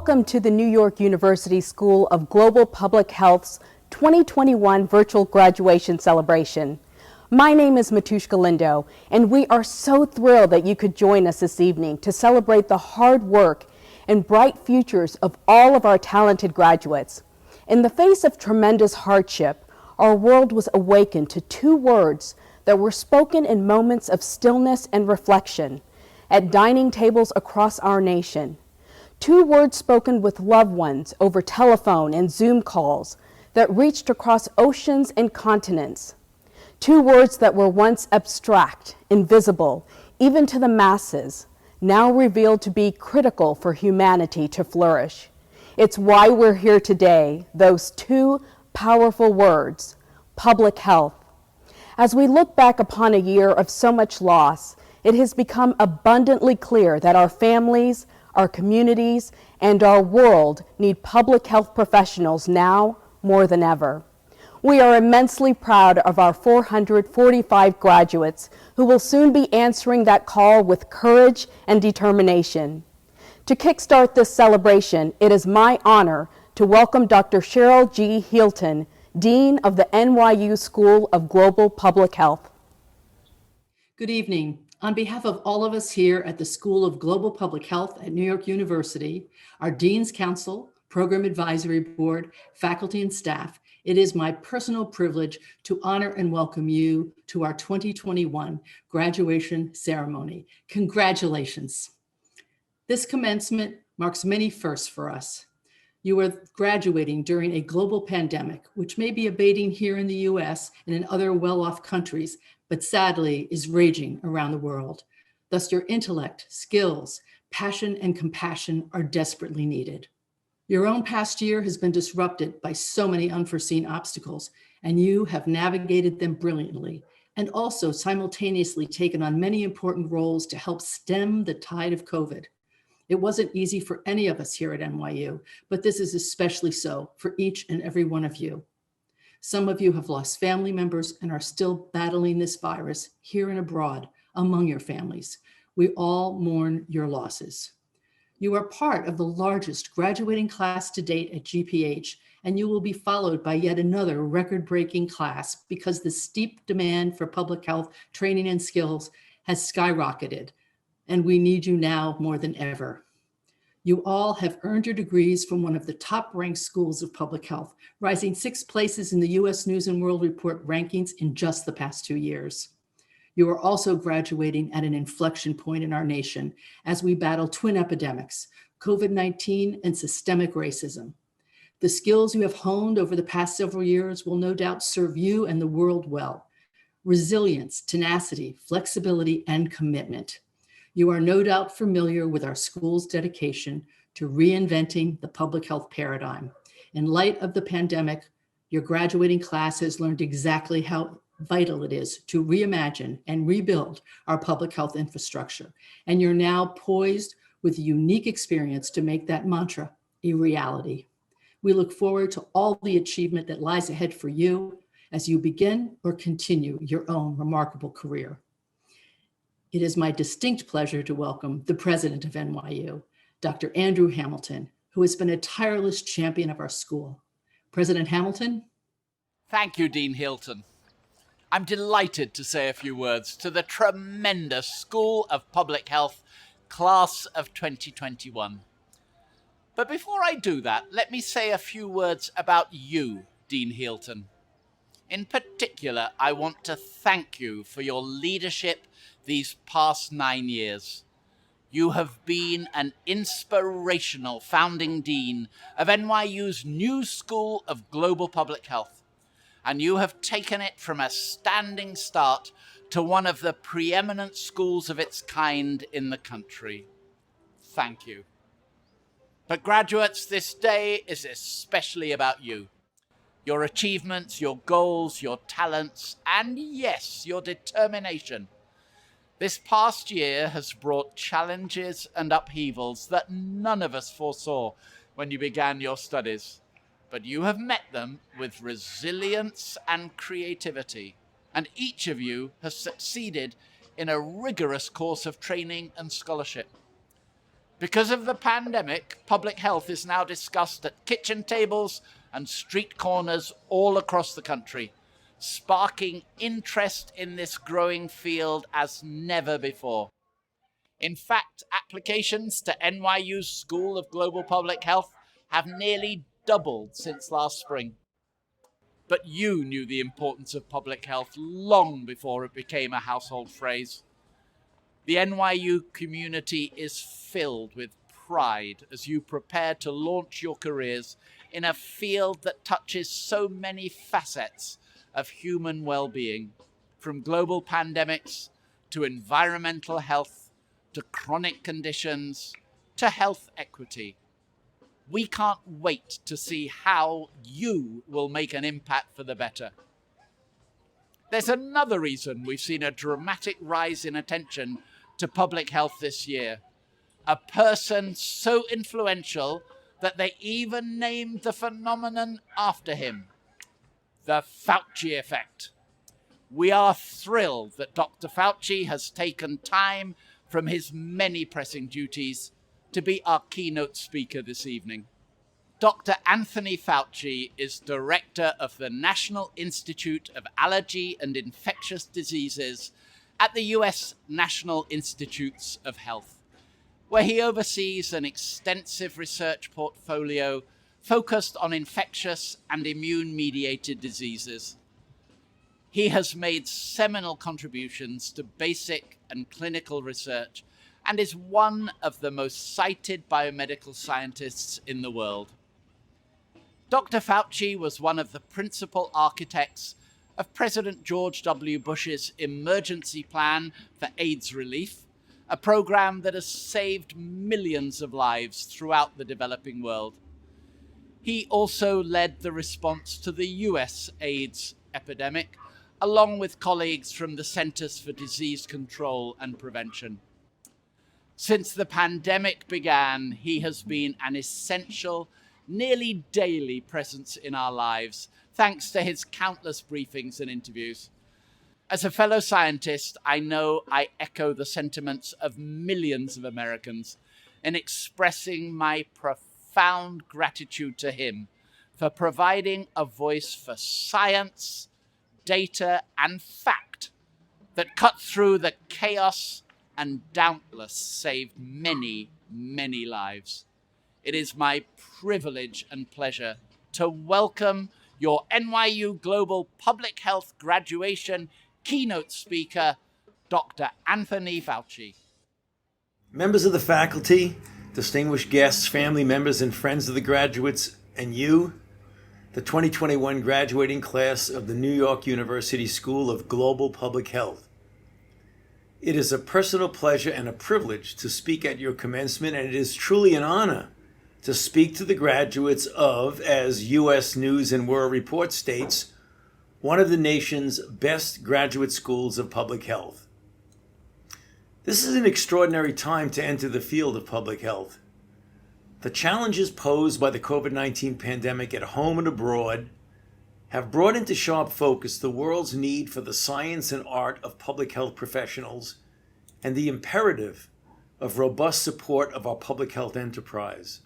Welcome to the New York University School of Global Public Health's 2021 virtual graduation celebration. My name is Matushka Lindo, and we are so thrilled that you could join us this evening to celebrate the hard work and bright futures of all of our talented graduates. In the face of tremendous hardship, our world was awakened to two words that were spoken in moments of stillness and reflection at dining tables across our nation. Two words spoken with loved ones over telephone and Zoom calls that reached across oceans and continents. Two words that were once abstract, invisible, even to the masses, now revealed to be critical for humanity to flourish. It's why we're here today, those two powerful words, public health. As we look back upon a year of so much loss, it has become abundantly clear that our families, our communities, and our world need public health professionals now more than ever. We are immensely proud of our 445 graduates who will soon be answering that call with courage and determination. To kickstart this celebration, it is my honor to welcome Dr. Cheryl G. Healton, Dean of the NYU School of Global Public Health. Good evening. On behalf of all of us here at the School of Global Public Health at New York University, our Dean's Council, Program Advisory Board, faculty and staff, it is my personal privilege to honor and welcome you to our 2021 graduation ceremony. Congratulations. This commencement marks many firsts for us. You are graduating during a global pandemic, which may be abating here in the US and in other well-off countries, but sadly is raging around the world. Thus, your intellect, skills, passion, and compassion are desperately needed. Your own past year has been disrupted by so many unforeseen obstacles, and you have navigated them brilliantly and also simultaneously taken on many important roles to help stem the tide of COVID. It wasn't easy for any of us here at NYU, but this is especially so for each and every one of you. Some of you have lost family members and are still battling this virus here and abroad among your families. We all mourn your losses. You are part of the largest graduating class to date at GPH, and you will be followed by yet another record-breaking class because the steep demand for public health training and skills has skyrocketed, and we need you now more than ever. You all have earned your degrees from one of the top-ranked schools of public health, rising 6 places in the U.S. News & World Report rankings in just the past 2 years. You are also graduating at an inflection point in our nation as we battle twin epidemics, COVID-19 and systemic racism. The skills you have honed over the past several years will no doubt serve you and the world well. Resilience, tenacity, flexibility, and commitment. You are no doubt familiar with our school's dedication to reinventing the public health paradigm. In light of the pandemic, your graduating class has learned exactly how vital it is to reimagine and rebuild our public health infrastructure. And you're now poised with a unique experience to make that mantra a reality. We look forward to all the achievement that lies ahead for you as you begin or continue your own remarkable career. It is my distinct pleasure to welcome the president of NYU, Dr. Andrew Hamilton, who has been a tireless champion of our school. President Hamilton. Thank you, Dean Hilton. I'm delighted to say a few words to the tremendous School of Public Health class of 2021. But before I do that, let me say a few words about you, Dean Hilton. In particular, I want to thank you for your leadership these past 9 years. You have been an inspirational founding dean of NYU's new School of Global Public Health, and you have taken it from a standing start to one of the preeminent schools of its kind in the country. Thank you. But graduates, this day is especially about you. Your achievements, your goals, your talents, and yes, your determination. This past year has brought challenges and upheavals that none of us foresaw when you began your studies. But you have met them with resilience and creativity, and each of you has succeeded in a rigorous course of training and scholarship. Because of the pandemic, public health is now discussed at kitchen tables and street corners all across the country, sparking interest in this growing field as never before. In fact, applications to NYU's School of Global Public Health have nearly doubled since last spring. But you knew the importance of public health long before it became a household phrase. The NYU community is filled with pride as you prepare to launch your careers in a field that touches so many facets of human well-being, from global pandemics to environmental health to chronic conditions to health equity. We can't wait to see how you will make an impact for the better. There's another reason we've seen a dramatic rise in attention to public health this year. A person so influential that they even named the phenomenon after him, the Fauci effect. We are thrilled that Dr. Fauci has taken time from his many pressing duties to be our keynote speaker this evening. Dr. Anthony Fauci is director of the National Institute of Allergy and Infectious Diseases at the US National Institutes of Health, where he oversees an extensive research portfolio focused on infectious and immune-mediated diseases. He has made seminal contributions to basic and clinical research and is one of the most cited biomedical scientists in the world. Dr. Fauci was one of the principal architects of President George W. Bush's emergency plan for AIDS relief, a program that has saved millions of lives throughout the developing world. He also led the response to the US AIDS epidemic, along with colleagues from the Centers for Disease Control and Prevention. Since the pandemic began, he has been an essential, nearly daily presence in our lives, thanks to his countless briefings and interviews. As a fellow scientist, I know I echo the sentiments of millions of Americans in expressing my profound gratitude to him for providing a voice for science, data, and fact that cut through the chaos and doubtless saved many, many lives. It is my privilege and pleasure to welcome your NYU Global Public Health graduation keynote speaker, Dr. Anthony Fauci. Members of the faculty, distinguished guests, family members, and friends of the graduates, and you, the 2021 graduating class of the New York University School of Global Public Health. It is a personal pleasure and a privilege to speak at your commencement, and it is truly an honor to speak to the graduates of, as U.S. News and World Report states, one of the nation's best graduate schools of public health. This is an extraordinary time to enter the field of public health. The challenges posed by the COVID-19 pandemic at home and abroad have brought into sharp focus the world's need for the science and art of public health professionals and the imperative of robust support of our public health enterprise.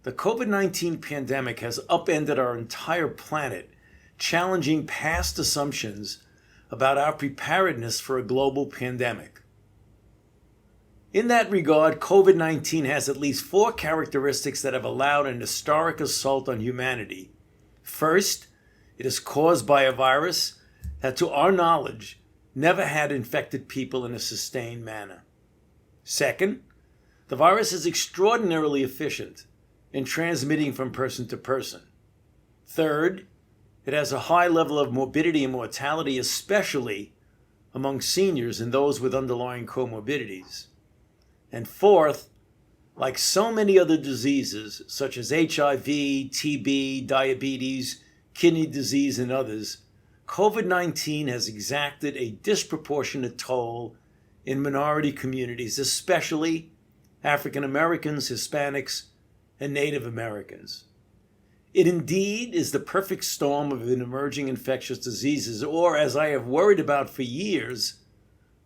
The COVID-19 pandemic has upended our entire planet, challenging past assumptions about our preparedness for a global pandemic. In that regard, COVID-19 has at least 4 characteristics that have allowed an historic assault on humanity. First, it is caused by a virus that, to our knowledge, never had infected people in a sustained manner. Second, the virus is extraordinarily efficient in transmitting from person to person. Third, it has a high level of morbidity and mortality, especially among seniors and those with underlying comorbidities. And fourth, like so many other diseases, such as HIV, TB, diabetes, kidney disease, and others, COVID-19 has exacted a disproportionate toll in minority communities, especially African Americans, Hispanics, and Native Americans. It indeed is the perfect storm of an emerging infectious diseases, or, as I have worried about for years,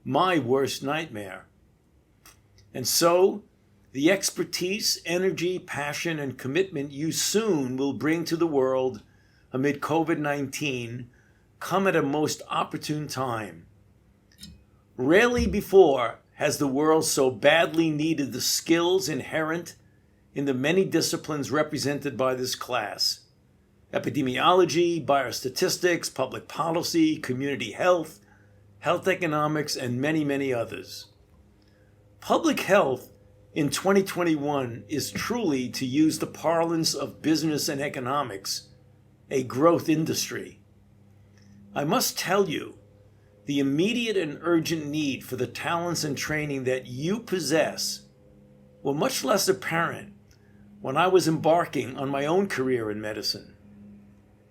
my worst nightmare. And so, the expertise, energy, passion, and commitment you soon will bring to the world amid COVID-19 come at a most opportune time. Rarely before has the world so badly needed the skills inherent in the many disciplines represented by this class: epidemiology, biostatistics, public policy, community health, health economics, and many, many others. Public health in 2021 is truly, to use the parlance of business and economics, a growth industry. I must tell you, the immediate and urgent need for the talents and training that you possess were much less apparent when I was embarking on my own career in medicine.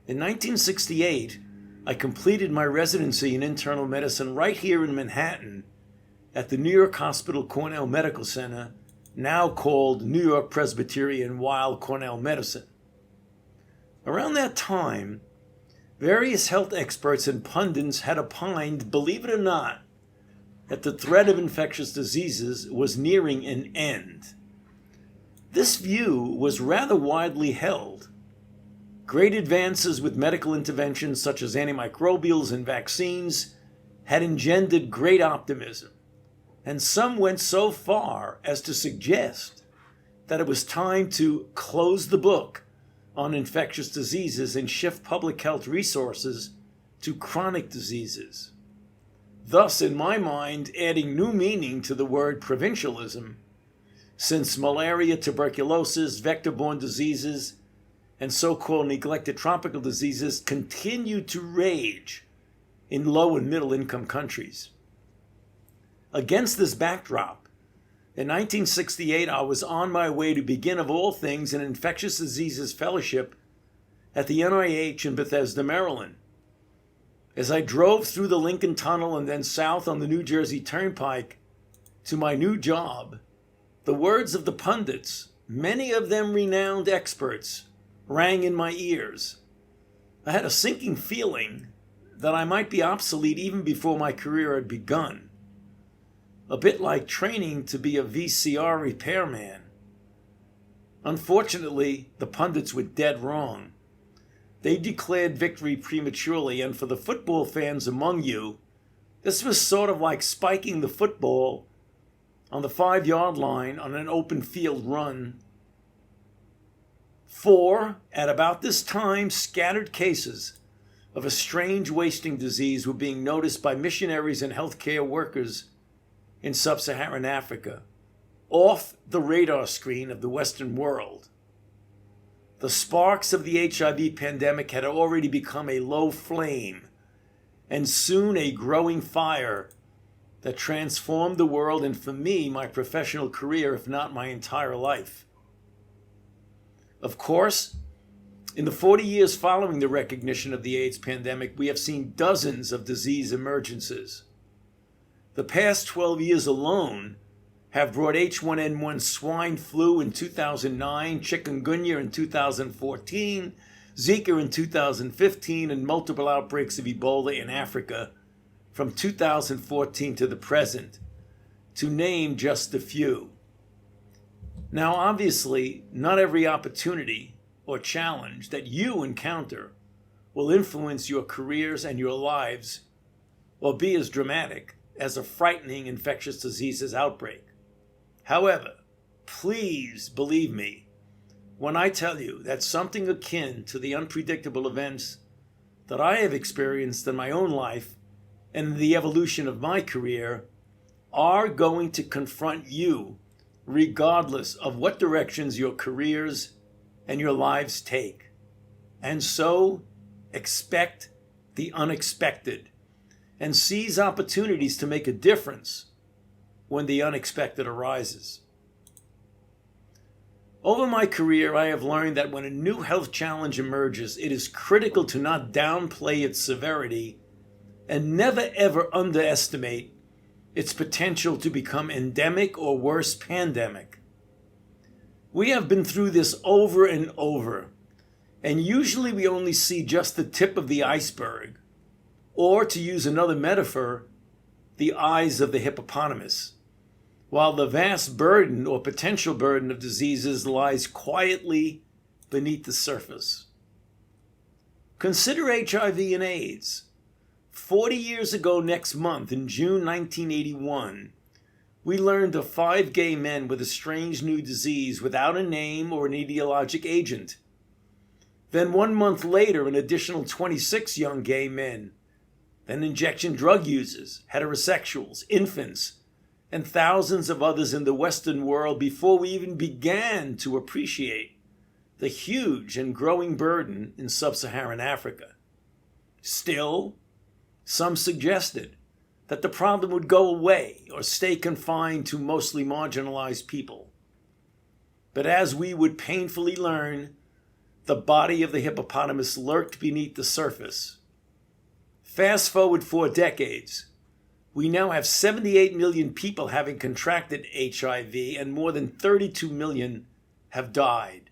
In 1968, I completed my residency in internal medicine right here in Manhattan at the New York Hospital Cornell Medical Center, now called New York Presbyterian Weill Cornell Medicine. Around that time, various health experts and pundits had opined, believe it or not, that the threat of infectious diseases was nearing an end. This view was rather widely held. Great advances with medical interventions such as antimicrobials and vaccines had engendered great optimism, and some went so far as to suggest that it was time to close the book on infectious diseases and shift public health resources to chronic diseases, thus, in my mind, adding new meaning to the word provincialism, since malaria, tuberculosis, vector-borne diseases, and so-called neglected tropical diseases continue to rage in low and middle income countries. Against this backdrop, in 1968, I was on my way to begin, of all things, an infectious diseases fellowship at the NIH in Bethesda, Maryland. As I drove through the Lincoln Tunnel and then south on the New Jersey Turnpike to my new job, the words of the pundits, many of them renowned experts, rang in my ears. I had a sinking feeling that I might be obsolete even before my career had begun. A bit like training to be a VCR repairman. Unfortunately, the pundits were dead wrong. They declared victory prematurely, and for the football fans among you, this was sort of like spiking the football on the 5-yard line on an open field run. For, at about this time, scattered cases of a strange wasting disease were being noticed by missionaries and healthcare workers in sub-Saharan Africa, off the radar screen of the Western world. The sparks of the HIV pandemic had already become a low flame, and soon a growing fire that transformed the world, and for me, my professional career, if not my entire life. Of course, in the 40 years following the recognition of the AIDS pandemic, we have seen dozens of disease emergences. The past 12 years alone have brought H1N1 swine flu in 2009, chikungunya in 2014, Zika in 2015, and multiple outbreaks of Ebola in Africa from 2014 to the present, to name just a few. Now, obviously, not every opportunity or challenge that you encounter will influence your careers and your lives or be as dramatic as a frightening infectious diseases outbreak. However, please believe me when I tell you that something akin to the unpredictable events that I have experienced in my own life and in the evolution of my career are going to confront you regardless of what directions your careers and your lives take. And so, expect the unexpected and seize opportunities to make a difference when the unexpected arises. Over my career, I have learned that when a new health challenge emerges, it is critical to not downplay its severity and never ever underestimate its potential to become endemic or worse, pandemic. We have been through this over and over, and usually we only see just the tip of the iceberg, or to use another metaphor, the eyes of the hippopotamus, while the vast burden or potential burden of diseases lies quietly beneath the surface. Consider HIV and AIDS. 40 years ago next month, in June 1981, we learned of 5 gay men with a strange new disease without a name or an etiologic agent. Then 1 month later, an additional 26 young gay men, then injection drug users, heterosexuals, infants, and thousands of others in the Western world before we even began to appreciate the huge and growing burden in sub-Saharan Africa. Still, some suggested that the problem would go away or stay confined to mostly marginalized people. But as we would painfully learn, the body of the hippopotamus lurked beneath the surface. Fast forward 4 decades, we now have 78 million people having contracted HIV and more than 32 million have died.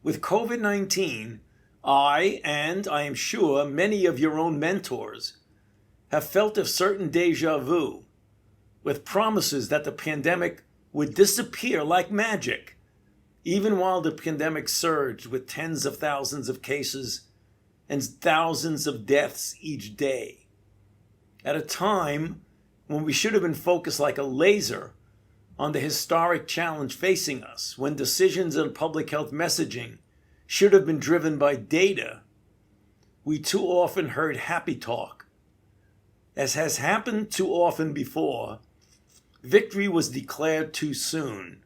With COVID-19, I am sure many of your own mentors, have felt a certain deja vu, with promises that the pandemic would disappear like magic, even while the pandemic surged with tens of thousands of cases and thousands of deaths each day. At a time when we should have been focused like a laser on the historic challenge facing us, when decisions on public health messaging should have been driven by data, we too often heard happy talk. As has happened too often before, victory was declared too soon.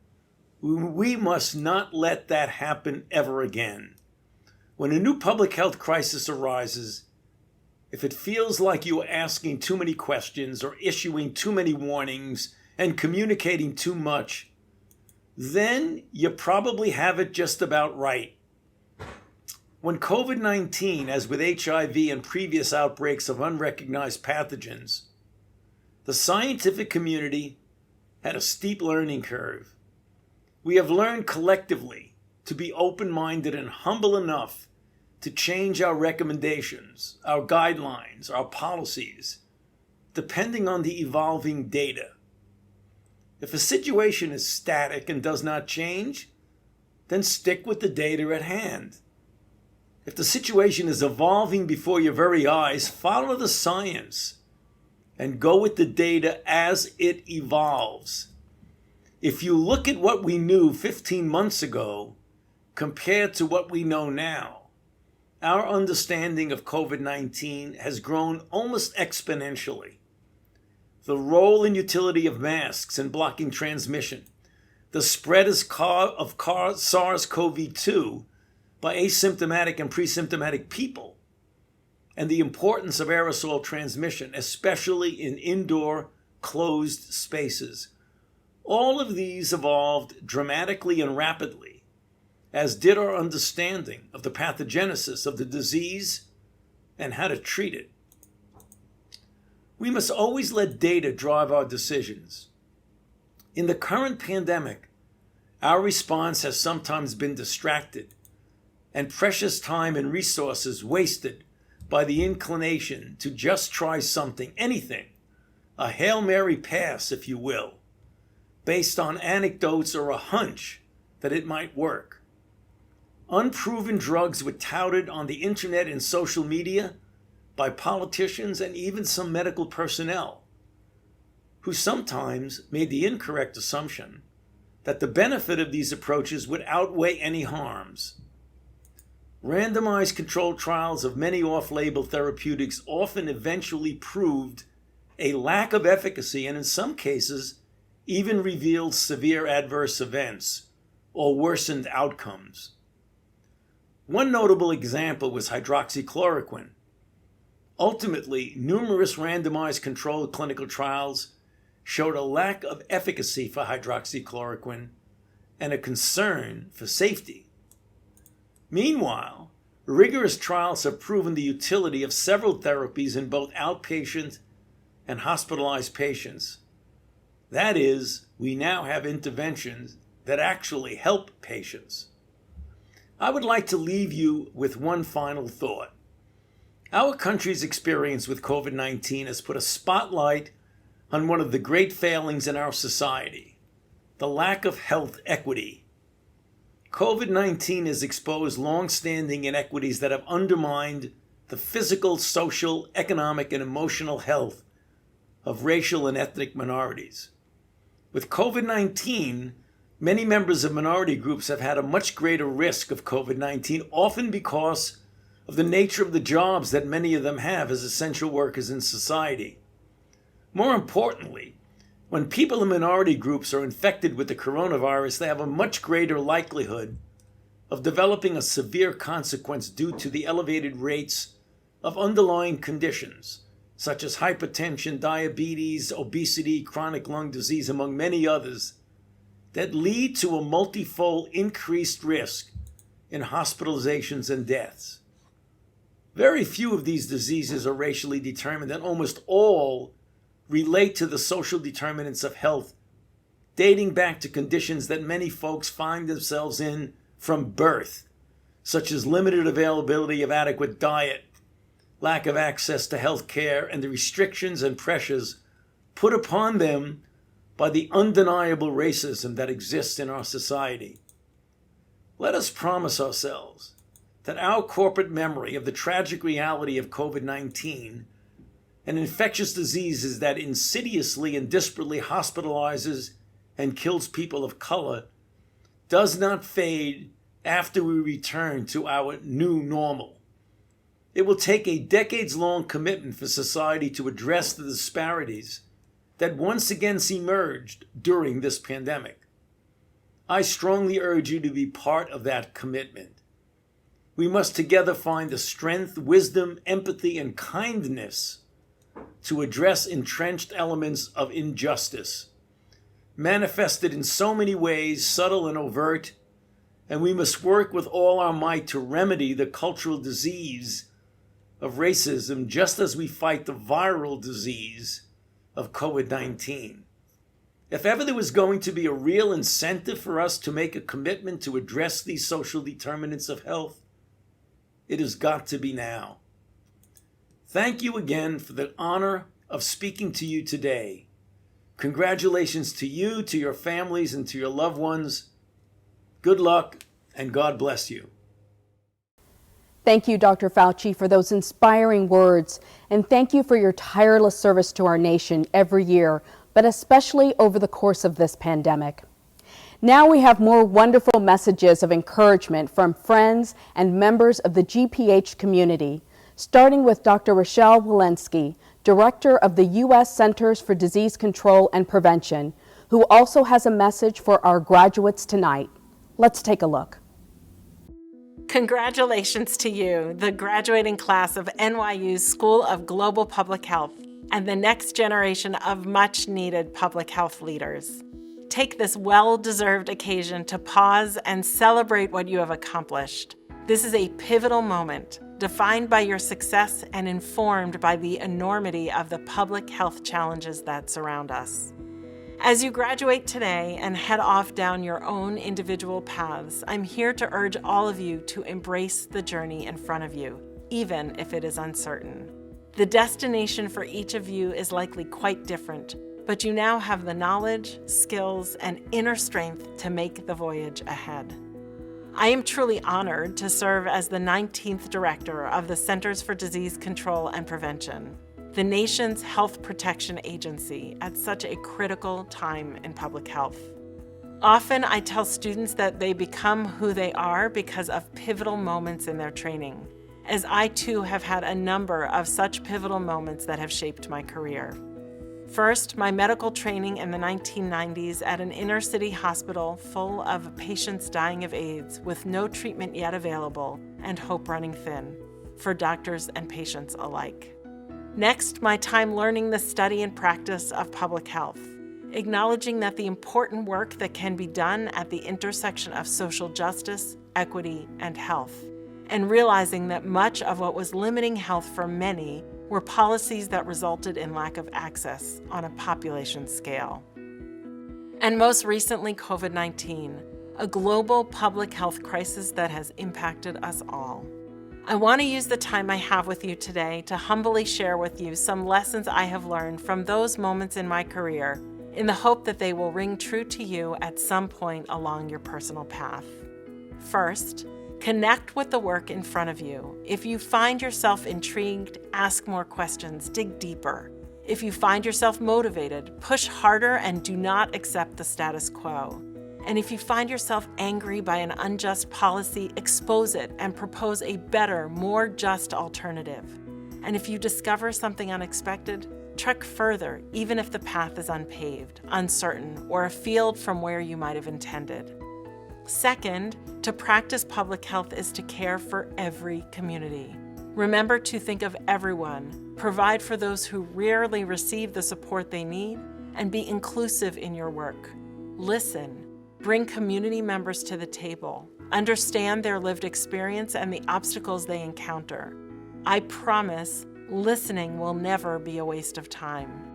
We must not let that happen ever again. When a new public health crisis arises, if it feels like you are asking too many questions or issuing too many warnings and communicating too much, then you probably have it just about right. When COVID-19, as with HIV and previous outbreaks of unrecognized pathogens, the scientific community had a steep learning curve. We have learned collectively to be open-minded and humble enough to change our recommendations, our guidelines, our policies, depending on the evolving data. If a situation is static and does not change, then stick with the data at hand. If the situation is evolving before your very eyes, follow the science and go with the data as it evolves. If you look at what we knew 15 months ago compared to what we know now, our understanding of COVID-19 has grown almost exponentially. The role and utility of masks in blocking transmission, the spread of SARS-CoV-2 by asymptomatic and pre-symptomatic people, and the importance of aerosol transmission, especially in indoor closed spaces. All of these evolved dramatically and rapidly, as did our understanding of the pathogenesis of the disease and how to treat it. We must always let data drive our decisions. In the current pandemic, our response has sometimes been distracted and precious time and resources wasted by the inclination to just try something, anything, a Hail Mary pass, if you will, based on anecdotes or a hunch that it might work. Unproven drugs were touted on the internet and social media by politicians and even some medical personnel, who sometimes made the incorrect assumption that the benefit of these approaches would outweigh any harms. Randomized controlled trials of many off-label therapeutics often eventually proved a lack of efficacy and in some cases even revealed severe adverse events or worsened outcomes. One notable example was hydroxychloroquine. Ultimately, numerous randomized controlled clinical trials showed a lack of efficacy for hydroxychloroquine and a concern for safety. Meanwhile, rigorous trials have proven the utility of several therapies in both outpatient and hospitalized patients. That is, we now have interventions that actually help patients. I would like to leave you with one final thought. Our country's experience with COVID-19 has put a spotlight on one of the great failings in our society, the lack of health equity. COVID-19 has exposed long-standing inequities that have undermined the physical, social, economic, and emotional health of racial and ethnic minorities. With COVID-19, many members of minority groups have had a much greater risk of COVID-19, often because of the nature of the jobs that many of them have as essential workers in society. More importantly, when people in minority groups are infected with the coronavirus, they have a much greater likelihood of developing a severe consequence due to the elevated rates of underlying conditions, such as hypertension, diabetes, obesity, chronic lung disease, among many others, that lead to a multifold increased risk in hospitalizations and deaths. Very few of these diseases are racially determined, and almost all relate to the social determinants of health, dating back to conditions that many folks find themselves in from birth, such as limited availability of adequate diet, lack of access to health care, and the restrictions and pressures put upon them by the undeniable racism that exists in our society. Let us promise ourselves that our corporate memory of the tragic reality of COVID-19, an infectious disease that insidiously and desperately hospitalizes and kills people of color, does not fade after we return to our new normal. It will take a decades-long commitment for society to address the disparities that once again emerged during this pandemic. I strongly urge you to be part of that commitment. We must together find the strength, wisdom, empathy, and kindness to address entrenched elements of injustice, manifested in so many ways, subtle and overt, and we must work with all our might to remedy the cultural disease of racism, just as we fight the viral disease of COVID-19. If ever there was going to be a real incentive for us to make a commitment to address these social determinants of health, it has got to be now. Thank you again for the honor of speaking to you today. Congratulations to you, to your families, and to your loved ones. Good luck, and God bless you. Thank you, Dr. Fauci, for those inspiring words, and thank you for your tireless service to our nation every year, but especially over the course of this pandemic. Now we have more wonderful messages of encouragement from friends and members of the GPH community, starting with Dr. Rochelle Walensky, Director of the U.S. Centers for Disease Control and Prevention, who also has a message for our graduates tonight. Let's take a look. Congratulations to you, the graduating class of NYU's School of Global Public Health, and the next generation of much-needed public health leaders. Take this well-deserved occasion to pause and celebrate what you have accomplished. This is a pivotal moment, defined by your success and informed by the enormity of the public health challenges that surround us. As you graduate today and head off down your own individual paths, I'm here to urge all of you to embrace the journey in front of you, even if it is uncertain. The destination for each of you is likely quite different, but you now have the knowledge, skills, and inner strength to make the voyage ahead. I am truly honored to serve as the 19th Director of the Centers for Disease Control and Prevention, the nation's health protection agency at such a critical time in public health. Often I tell students that they become who they are because of pivotal moments in their training, as I too have had a number of such pivotal moments that have shaped my career. First, my medical training in the 1990s at an inner-city hospital full of patients dying of AIDS with no treatment yet available and hope running thin, for doctors and patients alike. Next, my time learning the study and practice of public health, acknowledging that the important work that can be done at the intersection of social justice, equity, and health, and realizing that much of what was limiting health for many were policies that resulted in lack of access on a population scale. And most recently, COVID-19, a global public health crisis that has impacted us all. I want to use the time I have with you today to humbly share with you some lessons I have learned from those moments in my career, in the hope that they will ring true to you at some point along your personal path. First, connect with the work in front of you. If you find yourself intrigued, ask more questions, dig deeper. If you find yourself motivated, push harder and do not accept the status quo. And if you find yourself angry by an unjust policy, expose it and propose a better, more just alternative. And if you discover something unexpected, trek further, even if the path is unpaved, uncertain, or afield from where you might have intended. Second, to practice public health is to care for every community. Remember to think of everyone, provide for those who rarely receive the support they need, and be inclusive in your work. Listen, bring community members to the table, understand their lived experience and the obstacles they encounter. I promise, listening will never be a waste of time.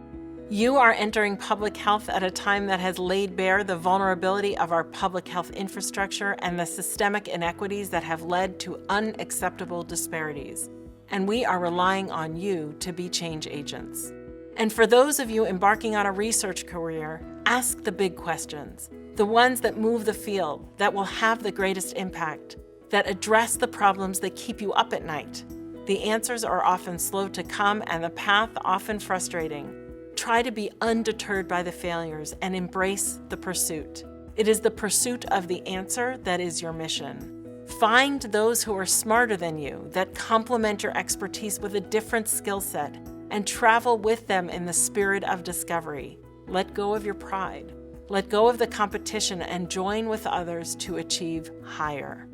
You are entering public health at a time that has laid bare the vulnerability of our public health infrastructure and the systemic inequities that have led to unacceptable disparities. And we are relying on you to be change agents. And for those of you embarking on a research career, ask the big questions, the ones that move the field, that will have the greatest impact, that address the problems that keep you up at night. The answers are often slow to come and the path often frustrating. Try to be undeterred by the failures and embrace the pursuit. It is the pursuit of the answer that is your mission. Find those who are smarter than you, that complement your expertise with a different skill set, and travel with them in the spirit of discovery. Let go of your pride. Let go of the competition and join with others to achieve higher.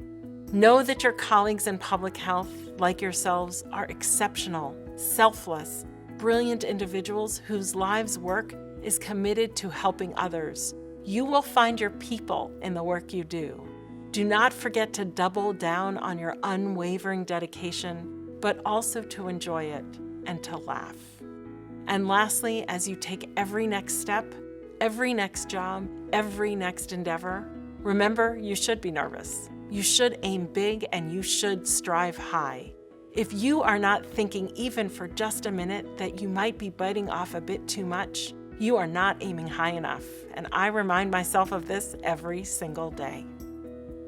Know that your colleagues in public health, like yourselves, are exceptional, selfless, brilliant individuals whose lives' work is committed to helping others. You will find your people in the work you do. Do not forget to double down on your unwavering dedication, but also to enjoy it and to laugh. And lastly, as you take every next step, every next job, every next endeavor, remember you should be nervous. You should aim big and you should strive high. If you are not thinking even for just a minute that you might be biting off a bit too much, you are not aiming high enough, and I remind myself of this every single day.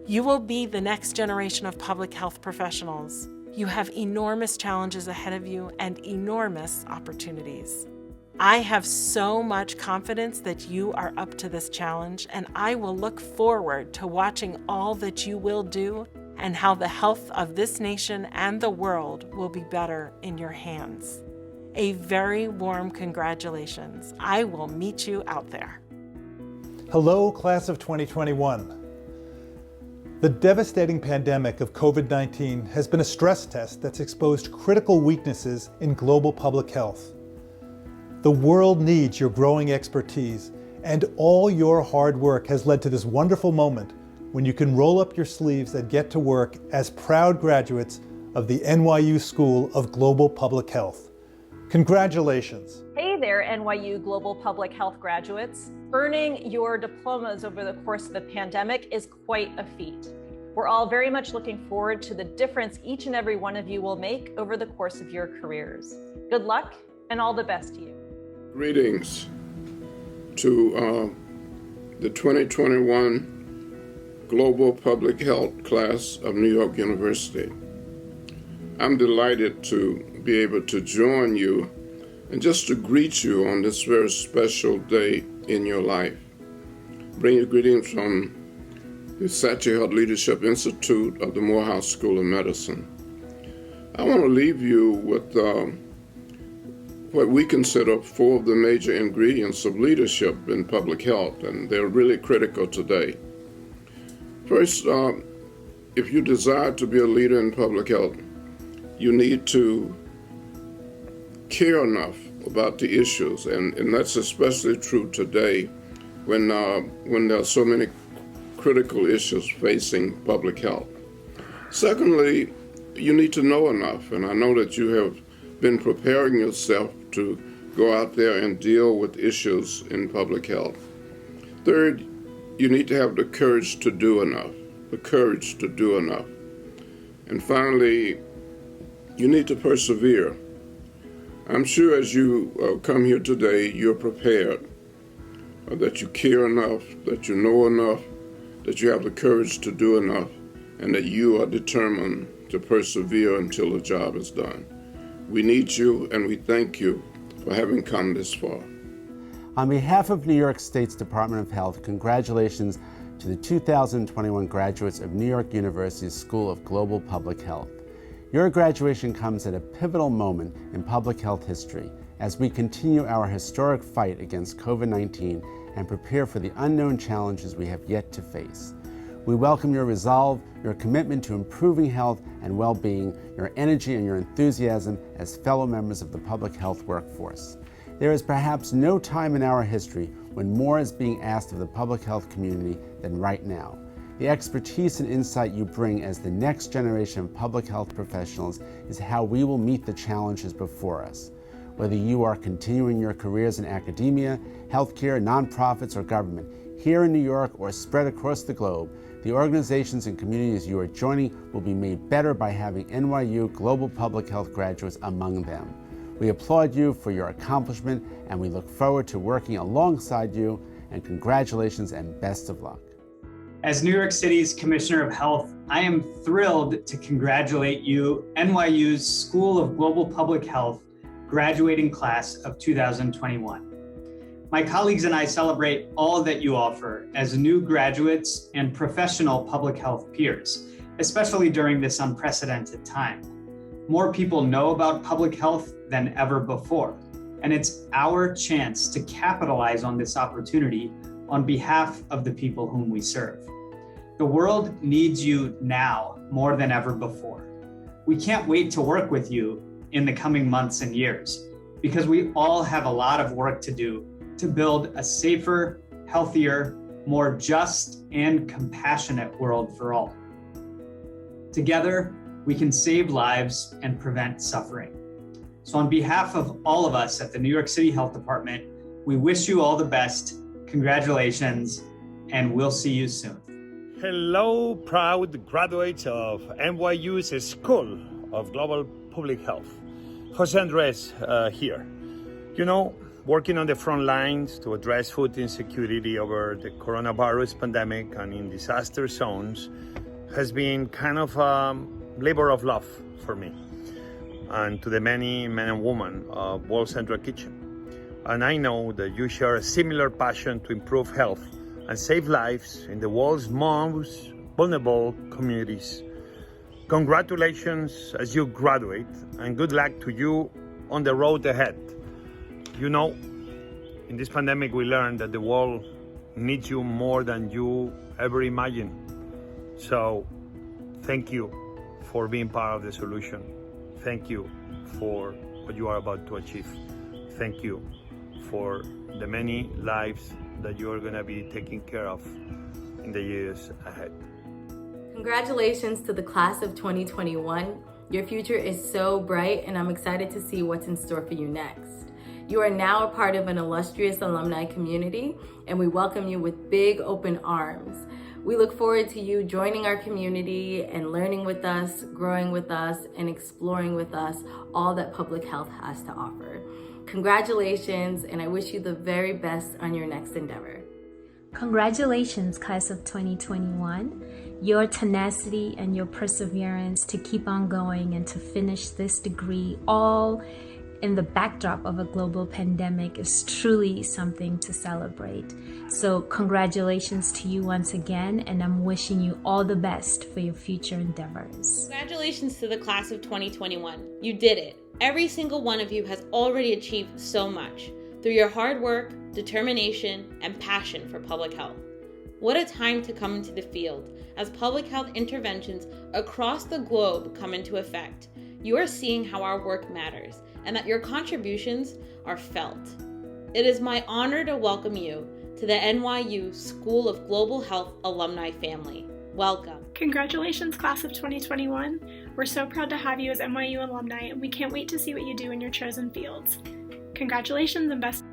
You will be the next generation of public health professionals. You have enormous challenges ahead of you and enormous opportunities. I have so much confidence that you are up to this challenge, and I will look forward to watching all that you will do and how the health of this nation and the world will be better in your hands. A very warm congratulations. I will meet you out there. Hello, class of 2021. The devastating pandemic of COVID-19 has been a stress test that's exposed critical weaknesses in global public health. The world needs your growing expertise, and all your hard work has led to this wonderful moment when you can roll up your sleeves and get to work as proud graduates of the NYU School of Global Public Health. Congratulations. Hey there, NYU Global Public Health graduates. Earning your diplomas over the course of the pandemic is quite a feat. We're all very much looking forward to the difference each and every one of you will make over the course of your careers. Good luck and all the best to you. Greetings to the 2021 Global Public Health class of New York University. I'm delighted to be able to join you and just to greet you on this very special day in your life. Bring you greetings from the Satcher Health Leadership Institute of the Morehouse School of Medicine. I want to leave you with what we consider 4 of the major ingredients of leadership in public health, and they're really critical today. First, if you desire to be a leader in public health, you need to care enough about the issues, and that's especially true today when there are so many critical issues facing public health. Secondly, you need to know enough, and I know that you have been preparing yourself to go out there and deal with issues in public health. Third, you need to have the courage to do enough, And finally, you need to persevere. I'm sure as you come here today, you're prepared, that you care enough, that you know enough, that you have the courage to do enough, and that you are determined to persevere until the job is done. We need you, and we thank you for having come this far. On behalf of New York State's Department of Health, congratulations to the 2021 graduates of New York University's School of Global Public Health. Your graduation comes at a pivotal moment in public health history as we continue our historic fight against COVID-19 and prepare for the unknown challenges we have yet to face. We welcome your resolve, your commitment to improving health and well-being, your energy and your enthusiasm as fellow members of the public health workforce. There is perhaps no time in our history when more is being asked of the public health community than right now. The expertise and insight you bring as the next generation of public health professionals is how we will meet the challenges before us. Whether you are continuing your careers in academia, healthcare, nonprofits, or government, here in New York or spread across the globe, the organizations and communities you are joining will be made better by having NYU Global Public Health graduates among them. We applaud you for your accomplishment, and we look forward to working alongside you, and congratulations and best of luck. As New York City's Commissioner of Health, I am thrilled to congratulate you, NYU's School of Global Public Health graduating class of 2021. My colleagues and I celebrate all that you offer as new graduates and professional public health peers, especially during this unprecedented time. More people know about public health than ever before, and it's our chance to capitalize on this opportunity on behalf of the people whom we serve. The world needs you now more than ever before. We can't wait to work with you in the coming months and years, because we all have a lot of work to do to build a safer, healthier, more just and compassionate world for all. Together, we can save lives and prevent suffering. So on behalf of all of us at the New York City Health Department, we wish you all the best. Congratulations, and we'll see you soon. Hello, proud graduates of NYU's School of Global Public Health. Jose Andres here. You know, working on the front lines to address food insecurity over the coronavirus pandemic and in disaster zones has been kind of a labor of love for me and to the many men and women of World Central Kitchen. And I know that you share a similar passion to improve health and save lives in the world's most vulnerable communities. Congratulations as you graduate, and good luck to you on the road ahead. You know, in this pandemic we learned that the world needs you more than you ever imagined. So thank you for being part of the solution. Thank you for what you are about to achieve. Thank you for the many lives that you are going to be taking care of in the years ahead. Congratulations to the class of 2021. Your future is so bright, and I'm excited to see what's in store for you next. You are now a part of an illustrious alumni community, and we welcome you with big open arms. We look forward to you joining our community and learning with us, growing with us, and exploring with us all that public health has to offer. Congratulations, and I wish you the very best on your next endeavor. Congratulations, class of 2021. Your tenacity and your perseverance to keep on going and to finish this degree all in the backdrop of a global pandemic is truly something to celebrate. So congratulations to you once again, and I'm wishing you all the best for your future endeavors. Congratulations to the class of 2021. You did it. Every single one of you has already achieved so much through your hard work, determination, and passion for public health. What a time to come into the field as public health interventions across the globe come into effect. You are seeing how our work matters and that your contributions are felt. It is my honor to welcome you to the NYU School of Global Health alumni family. Welcome. Congratulations, class of 2021. We're so proud to have you as NYU alumni, and we can't wait to see what you do in your chosen fields. Congratulations and best.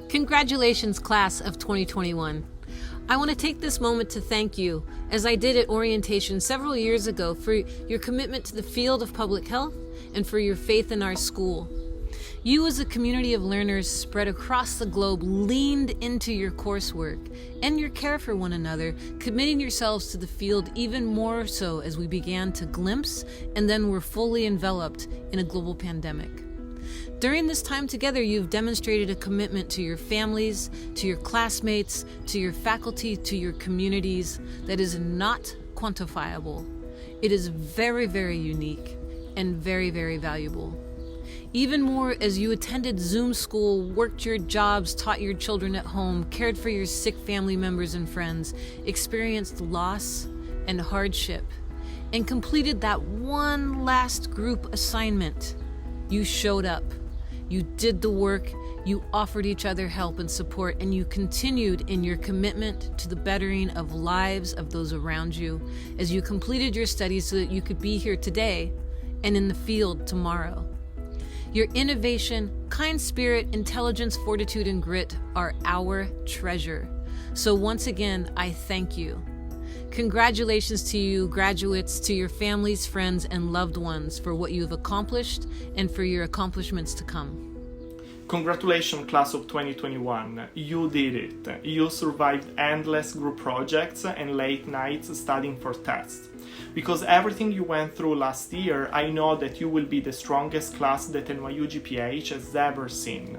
Congratulations, class of 2021. I want to take this moment to thank you, as I did at orientation several years ago, for your commitment to the field of public health and for your faith in our school. You as a community of learners spread across the globe leaned into your coursework and your care for one another, committing yourselves to the field even more so as we began to glimpse and then were fully enveloped in a global pandemic. During this time together, you've demonstrated a commitment to your families, to your classmates, to your faculty, to your communities that is not quantifiable. It is very, very unique and very, very valuable. Even more as you attended Zoom school, worked your jobs, taught your children at home, cared for your sick family members and friends, experienced loss and hardship, and completed that one last group assignment. You showed up. You did the work, you offered each other help and support, and you continued in your commitment to the bettering of lives of those around you as you completed your studies so that you could be here today and in the field tomorrow. Your innovation, kind spirit, intelligence, fortitude, and grit are our treasure. So once again, I thank you. Congratulations to you, graduates, to your families, friends, and loved ones for what you have accomplished and for your accomplishments to come. Congratulations, class of 2021. You did it. You survived endless group projects and late nights studying for tests. Because everything you went through last year, I know that you will be the strongest class that NYU GPH has ever seen.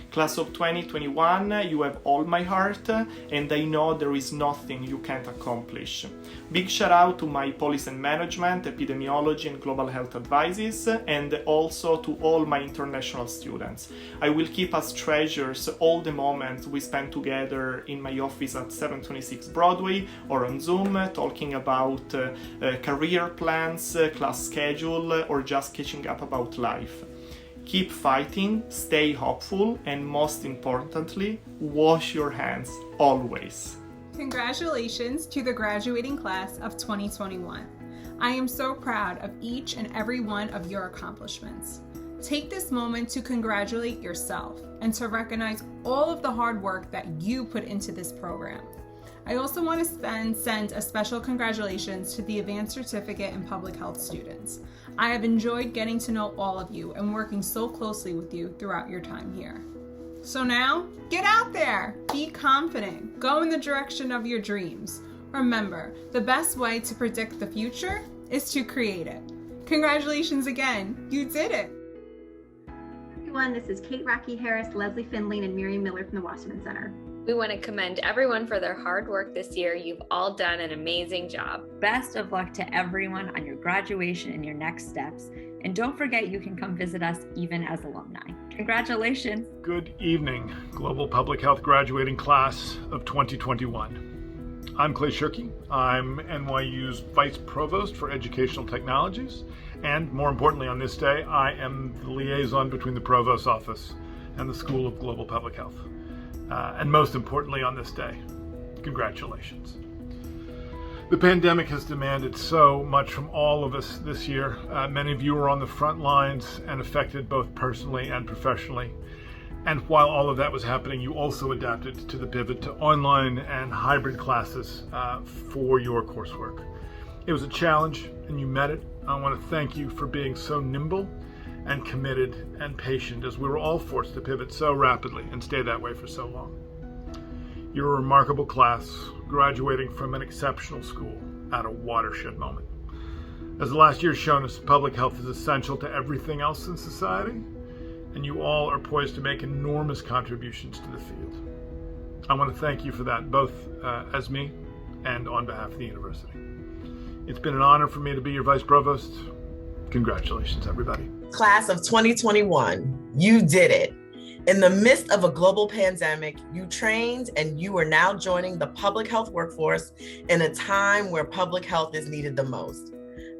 Class of 2021, you have all my heart, and I know there is nothing you can't accomplish. Big shout out to my policy and management, epidemiology and global health advices, and also to all my international students. I will keep as treasures all the moments we spend together in my office at 726 Broadway or on Zoom, talking about career plans, class schedule, or just catching up about life. Keep fighting, stay hopeful, and most importantly, wash your hands always. Congratulations to the graduating class of 2021. I am so proud of each and every one of your accomplishments. Take this moment to congratulate yourself and to recognize all of the hard work that you put into this program. I also want to send a special congratulations to the Advanced Certificate in Public Health students. I have enjoyed getting to know all of you and working so closely with you throughout your time here. So now, get out there, be confident, go in the direction of your dreams. Remember, the best way to predict the future is to create it. Congratulations again, you did it. Everyone, this is Kate Rocky Harris, Leslie Finley, and Miriam Miller from the Wasserman Center. We want to commend everyone for their hard work this year. You've all done an amazing job. Best of luck to everyone on your graduation and your next steps. And don't forget, you can come visit us even as alumni. Congratulations. Good evening, Global Public Health graduating class of 2021. I'm Clay Shirky. I'm NYU's Vice Provost for Educational Technologies. And more importantly, on this day, I am the liaison between the Provost's office and the School of Global Public Health. And most importantly on this day, congratulations. The pandemic has demanded so much from all of us this year. Many of you are on the front lines and affected both personally and professionally. And while all of that was happening, you also adapted to the pivot to online and hybrid classes for your coursework. It was a challenge and you met it. I want to thank you for being so nimble and committed and patient as we were all forced to pivot so rapidly and stay that way for so long. You're a remarkable class, graduating from an exceptional school at a watershed moment. As the last year has shown us, public health is essential to everything else in society, and you all are poised to make enormous contributions to the field. I want to thank you for that, both as me and on behalf of the university. It's been an honor for me to be your Vice Provost. Congratulations, everybody. Class of 2021, you did it. In the midst of a global pandemic, you trained and you are now joining the public health workforce in a time where public health is needed the most.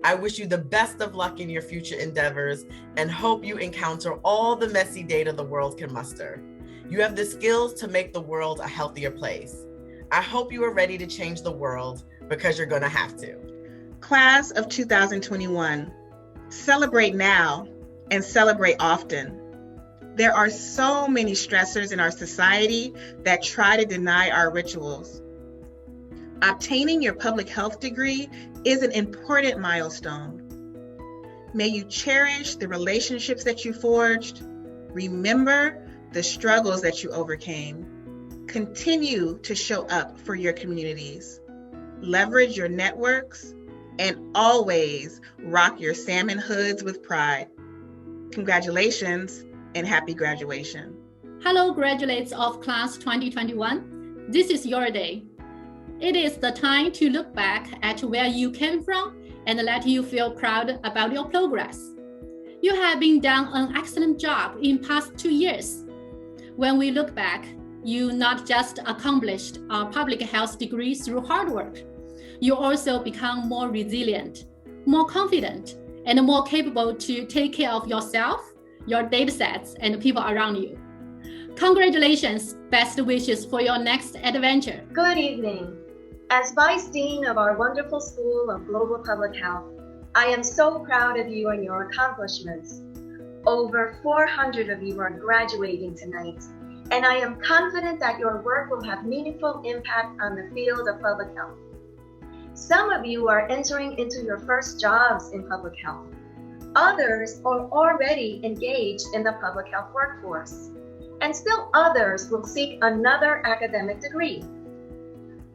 I wish you the best of luck in your future endeavors and hope you encounter all the messy data the world can muster. You have the skills to make the world a healthier place. I hope you are ready to change the world because you're going to have to. Class of 2021, celebrate now and celebrate often. There are so many stressors in our society that try to deny our rituals. Obtaining your public health degree is an important milestone. May you cherish the relationships that you forged. Remember the struggles that you overcame. Continue to show up for your communities. Leverage your networks and always rock your salmon hoods with pride. Congratulations and happy graduation. Hello, graduates of class 2021. This is your day. It is the time to look back at where you came from and let you feel proud about your progress. You have been done an excellent job in past 2 years. When we look back, you not just accomplished a public health degree through hard work, you also become more resilient, more confident, and more capable to take care of yourself, your data sets, and the people around you. Congratulations, best wishes for your next adventure. Good evening. As Vice Dean of our wonderful School of Global Public Health, I am so proud of you and your accomplishments. Over 400 of you are graduating tonight, and I am confident that your work will have meaningful impact on the field of public health. Some of you are entering into your first jobs in public health. Others are already engaged in the public health workforce, and still others will seek another academic degree.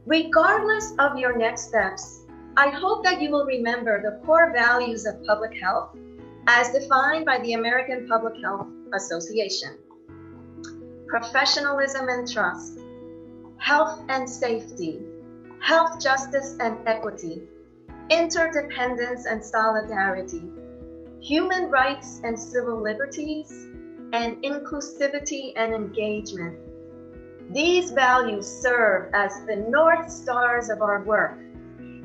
Regardless of your next steps, I hope that you will remember the core values of public health as defined by the American Public Health Association. professionalism and trust, health and safety, health justice and equity, interdependence and solidarity, human rights and civil liberties, and inclusivity and engagement. These values serve as the North Stars of our work.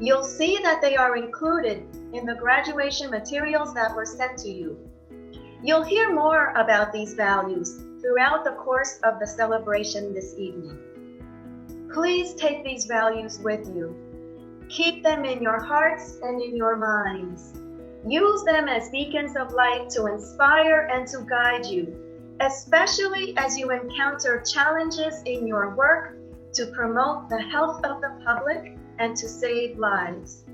You'll see that they are included in the graduation materials that were sent to you. You'll hear more about these values throughout the course of the celebration this evening. Please take these values with you. Keep them in your hearts and in your minds. Use them as beacons of light to inspire and to guide you, especially as you encounter challenges in your work to promote the health of the public and to save lives.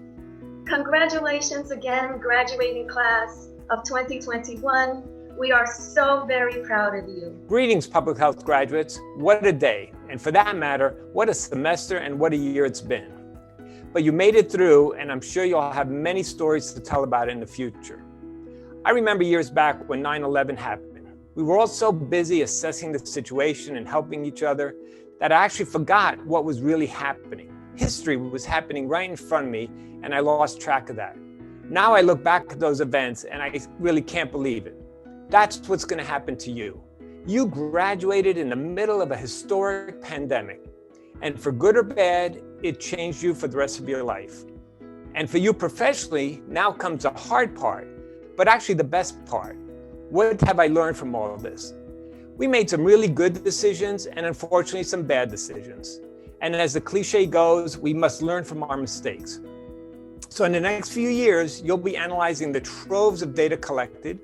Congratulations again, graduating class of 2021. We are so very proud of you. Greetings, public health graduates. What a day. And for that matter, what a semester and what a year it's been. But you made it through, and I'm sure you'll have many stories to tell about it in the future. I remember years back when 9/11 happened. We were all so busy assessing the situation and helping each other that I actually forgot what was really happening. History was happening right in front of me, and I lost track of that. Now I look back at those events, and I really can't believe it. That's what's going to happen to you. You graduated in the middle of a historic pandemic, and for good or bad, it changed you for the rest of your life. And for you professionally, now comes the hard part, but actually the best part. What have I learned from all of this? We made some really good decisions and unfortunately some bad decisions. And as the cliche goes, we must learn from our mistakes. So in the next few years, you'll be analyzing the troves of data collected.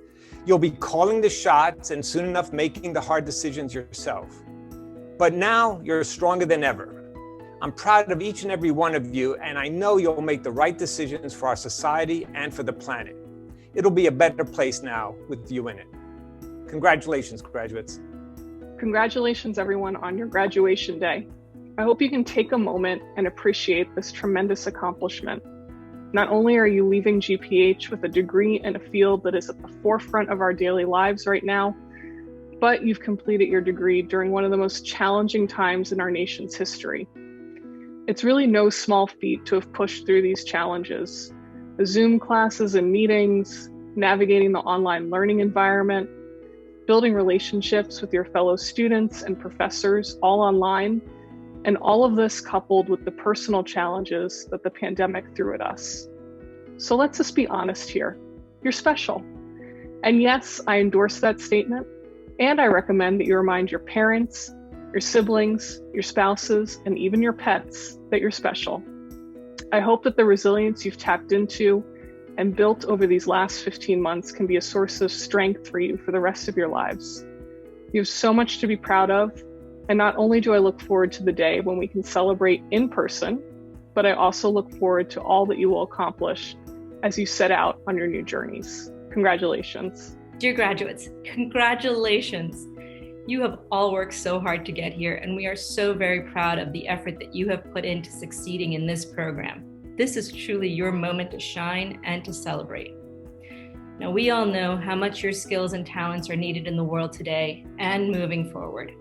You'll be calling the shots and soon enough making the hard decisions yourself. But now you're stronger than ever. I'm proud of each and every one of you, and I know you'll make the right decisions for our society and for the planet. It'll be a better place now with you in it. Congratulations, graduates. Congratulations, everyone, on your graduation day. I hope you can take a moment and appreciate this tremendous accomplishment. Not only are you leaving GPH with a degree in a field that is at the forefront of our daily lives right now, but you've completed your degree during one of the most challenging times in our nation's history. It's really no small feat to have pushed through these challenges. The Zoom classes and meetings, navigating the online learning environment, building relationships with your fellow students and professors all online, and all of this coupled with the personal challenges that the pandemic threw at us. So let's just be honest here. You're special. And yes, I endorse that statement, and I recommend that you remind your parents, your siblings, your spouses, and even your pets that you're special. I hope that the resilience you've tapped into and built over these last 15 months can be a source of strength for you for the rest of your lives. You have so much to be proud of, and not only do I look forward to the day when we can celebrate in person, but I also look forward to all that you will accomplish as you set out on your new journeys. Congratulations. Dear graduates, congratulations. You have all worked so hard to get here, and we are so very proud of the effort that you have put into succeeding in this program. This is truly your moment to shine and to celebrate. Now, we all know how much your skills and talents are needed in the world today and moving forward.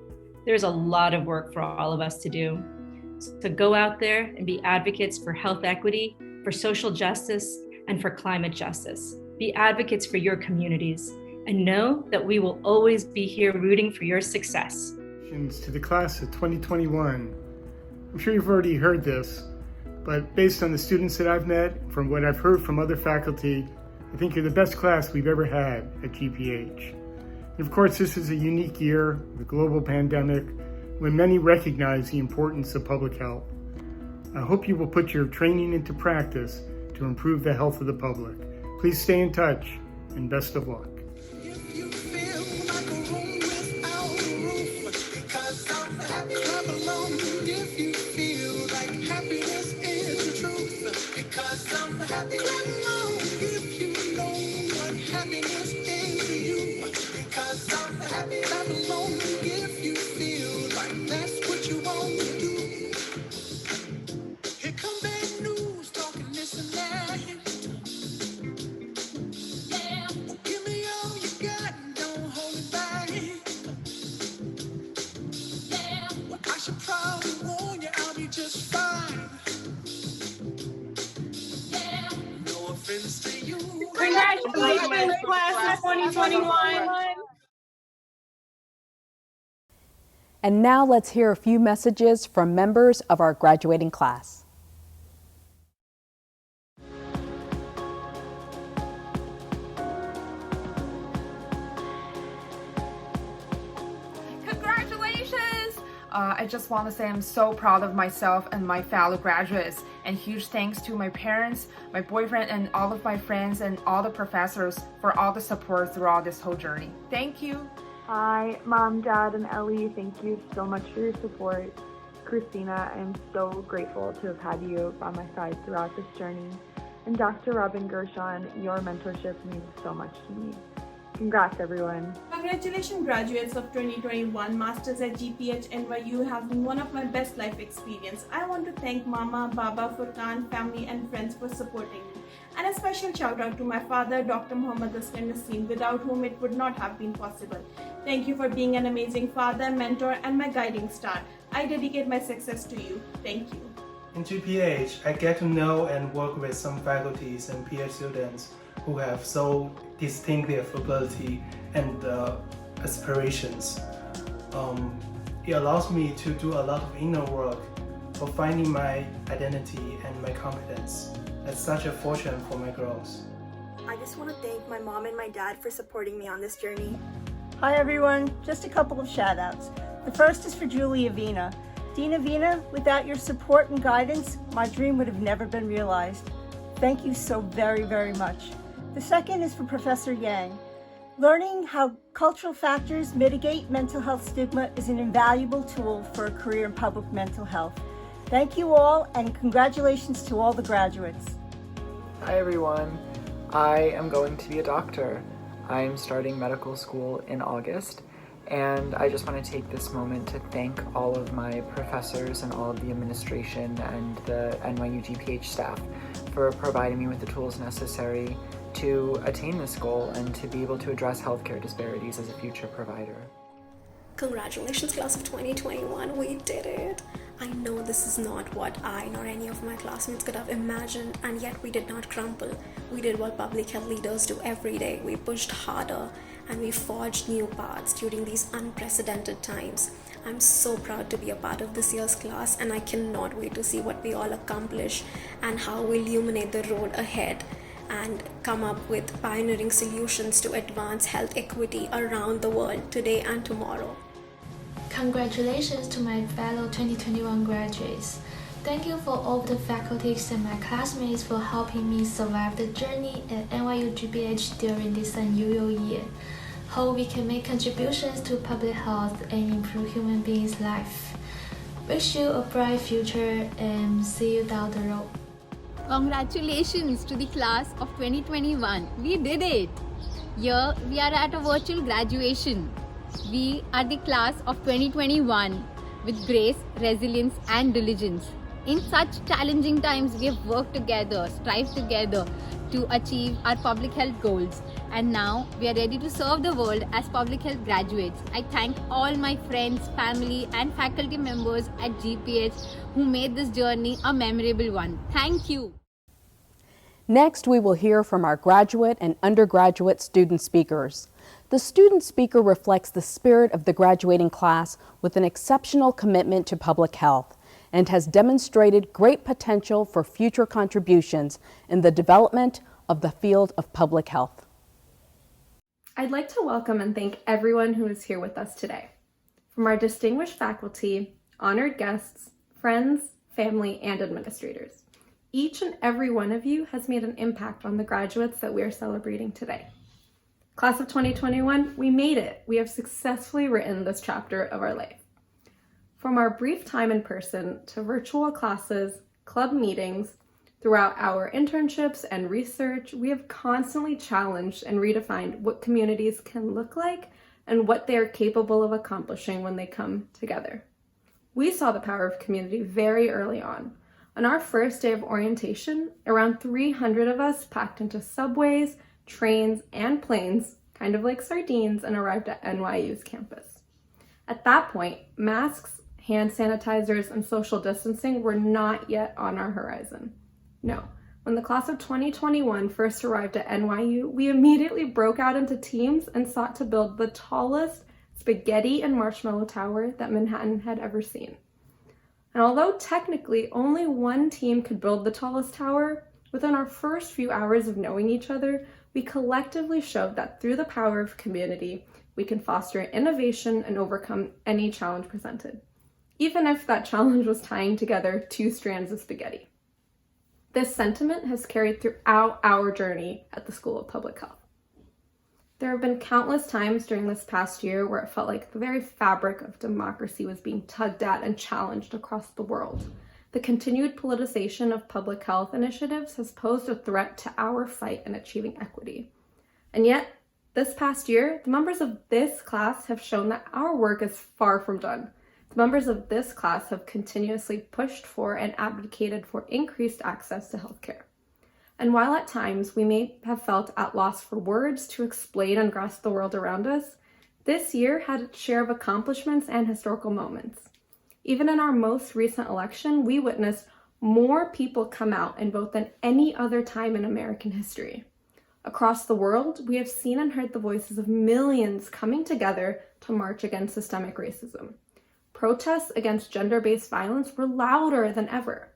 There's a lot of work for all of us to do. So go out there and be advocates for health equity, for social justice, and for climate justice. Be advocates for your communities, and know that we will always be here rooting for your success. To the class of 2021. I'm sure you've already heard this, but based on the students that I've met, from what I've heard from other faculty, I think you're the best class we've ever had at GPH. And of course, this is a unique year, the global pandemic, when many recognize the importance of public health. I hope you will put your training into practice to improve the health of the public. Please stay in touch, and best of luck. Congratulations, class of 2021. And now let's hear a few messages from members of our graduating class. Congratulations! I just want to say I'm so proud of myself and my fellow graduates, and huge thanks to my parents, my boyfriend, and all of my friends and all the professors for all the support throughout this whole journey. Thank you. Hi, Mom, Dad, and Ellie. Thank you so much for your support. Christina, I'm so grateful to have had you by my side throughout this journey. And Dr. Robin Gershon, your mentorship means so much to me. Congrats, everyone. Congratulations, graduates of 2021. Masters at GPH NYU has been one of my best life experience. I want to thank Mama, Baba, Furkan, family, and friends for supporting me. And a special shout out to my father, Dr. Muhammad Asghar Naseem, without whom it would not have been possible. Thank you for being an amazing father, mentor, and my guiding star. I dedicate my success to you. Thank you. In GPH, I get to know and work with some faculties and PhD students who have so distinctive ability and aspirations. It allows me to do a lot of inner work for finding my identity and my competence. It's such a fortune for my growth. I just want to thank my mom and my dad for supporting me on this journey. Hi everyone, just a couple of shout outs. The first is for Julie Avina. Dean Avina, without your support and guidance, my dream would have never been realized. Thank you so very, very much. The second is for Professor Yang. Learning how cultural factors mitigate mental health stigma is an invaluable tool for a career in public mental health. Thank you all, and congratulations to all the graduates. Hi everyone, I am going to be a doctor. I'm starting medical school in August, and I just want to take this moment to thank all of my professors and all of the administration and the NYU GPH staff for providing me with the tools necessary to attain this goal and to be able to address healthcare disparities as a future provider. Congratulations, class of 2021, we did it! I know this is not what I nor any of my classmates could have imagined, and yet we did not crumple. We did what public health leaders do every day. We pushed harder and we forged new paths during these unprecedented times. I'm so proud to be a part of this year's class, and I cannot wait to see what we all accomplish and how we illuminate the road ahead and come up with pioneering solutions to advance health equity around the world today and tomorrow. Congratulations to my fellow 2021 graduates. Thank you for all the faculties and my classmates for helping me survive the journey at NYU GPH during this unusual year. Hope we can make contributions to public health and improve human beings' life. Wish you a bright future and see you down the road. Congratulations to the class of 2021. We did it! Here we are at a virtual graduation. We are the class of 2021 with grace, resilience and diligence. In such challenging times, we have worked together, strived together to achieve our public health goals. And now we are ready to serve the world as public health graduates. I thank all my friends, family and faculty members at GPH who made this journey a memorable one. Thank you. Next, we will hear from our graduate and undergraduate student speakers. The student speaker reflects the spirit of the graduating class with an exceptional commitment to public health and has demonstrated great potential for future contributions in the development of the field of public health. I'd like to welcome and thank everyone who is here with us today. From our distinguished faculty, honored guests, friends, family, and administrators. Each and every one of you has made an impact on the graduates that we are celebrating today. Class of 2021, we made it. We have successfully written this chapter of our life. From our brief time in person to virtual classes, club meetings, throughout our internships and research, we have constantly challenged and redefined what communities can look like and what they are capable of accomplishing when they come together. We saw the power of community very early on. On our first day of orientation, around 300 of us packed into subways, trains, and planes, kind of like sardines, and arrived at NYU's campus. At that point, masks, hand sanitizers, and social distancing were not yet on our horizon. No, When the class of 2021 first arrived at NYU, we immediately broke out into teams and sought to build the tallest spaghetti and marshmallow tower that Manhattan had ever seen. And although technically only one team could build the tallest tower, within our first few hours of knowing each other, we collectively showed that through the power of community, we can foster innovation and overcome any challenge presented, even if that challenge was tying together 2 strands of spaghetti. This sentiment has carried throughout our journey at the School of Public Health. There have been countless times during this past year where it felt like the very fabric of democracy was being tugged at and challenged across the world. The continued politicization of public health initiatives has posed a threat to our fight in achieving equity. And yet, this past year, the members of this class have shown that our work is far from done. The members of this class have continuously pushed for and advocated for increased access to healthcare. And while at times we may have felt at loss for words to explain and grasp the world around us, this year had its share of accomplishments and historical moments. Even in our most recent election, we witnessed more people come out in vote than any other time in American history. Across the world, we have seen and heard the voices of millions coming together to march against systemic racism. Protests against gender-based violence were louder than ever.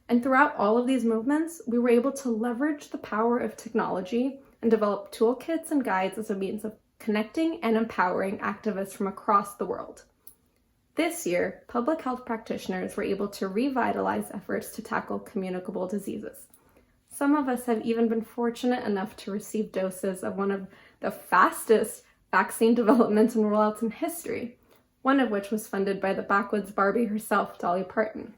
And throughout all of these movements, we were able to leverage the power of technology and develop toolkits and guides as a means of connecting and empowering activists from across the world. This year, public health practitioners were able to revitalize efforts to tackle communicable diseases. Some of us have even been fortunate enough to receive doses of one of the fastest vaccine developments and rollouts in history, one of which was funded by the backwoods Barbie herself, Dolly Parton.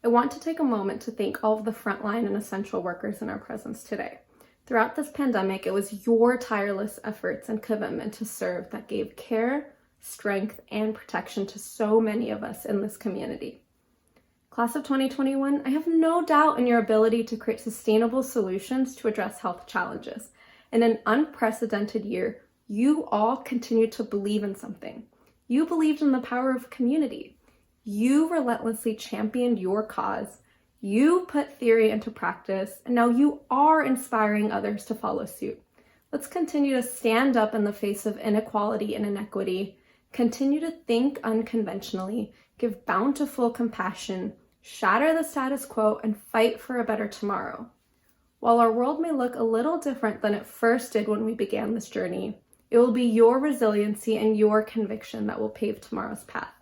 I want to take a moment to thank all of the frontline and essential workers in our presence today. Throughout this pandemic, it was your tireless efforts and commitment to serve that gave care, strength, and protection to so many of us in this community. Class of 2021, I have no doubt in your ability to create sustainable solutions to address health challenges. In an unprecedented year, you all continue to believe in something. You believed in the power of community. You relentlessly championed your cause. You put theory into practice, and now you are inspiring others to follow suit. Let's continue to stand up in the face of inequality and inequity, continue to think unconventionally, give bountiful compassion, shatter the status quo, and fight for a better tomorrow. While our world may look a little different than it first did when we began this journey, it will be your resiliency and your conviction that will pave tomorrow's path.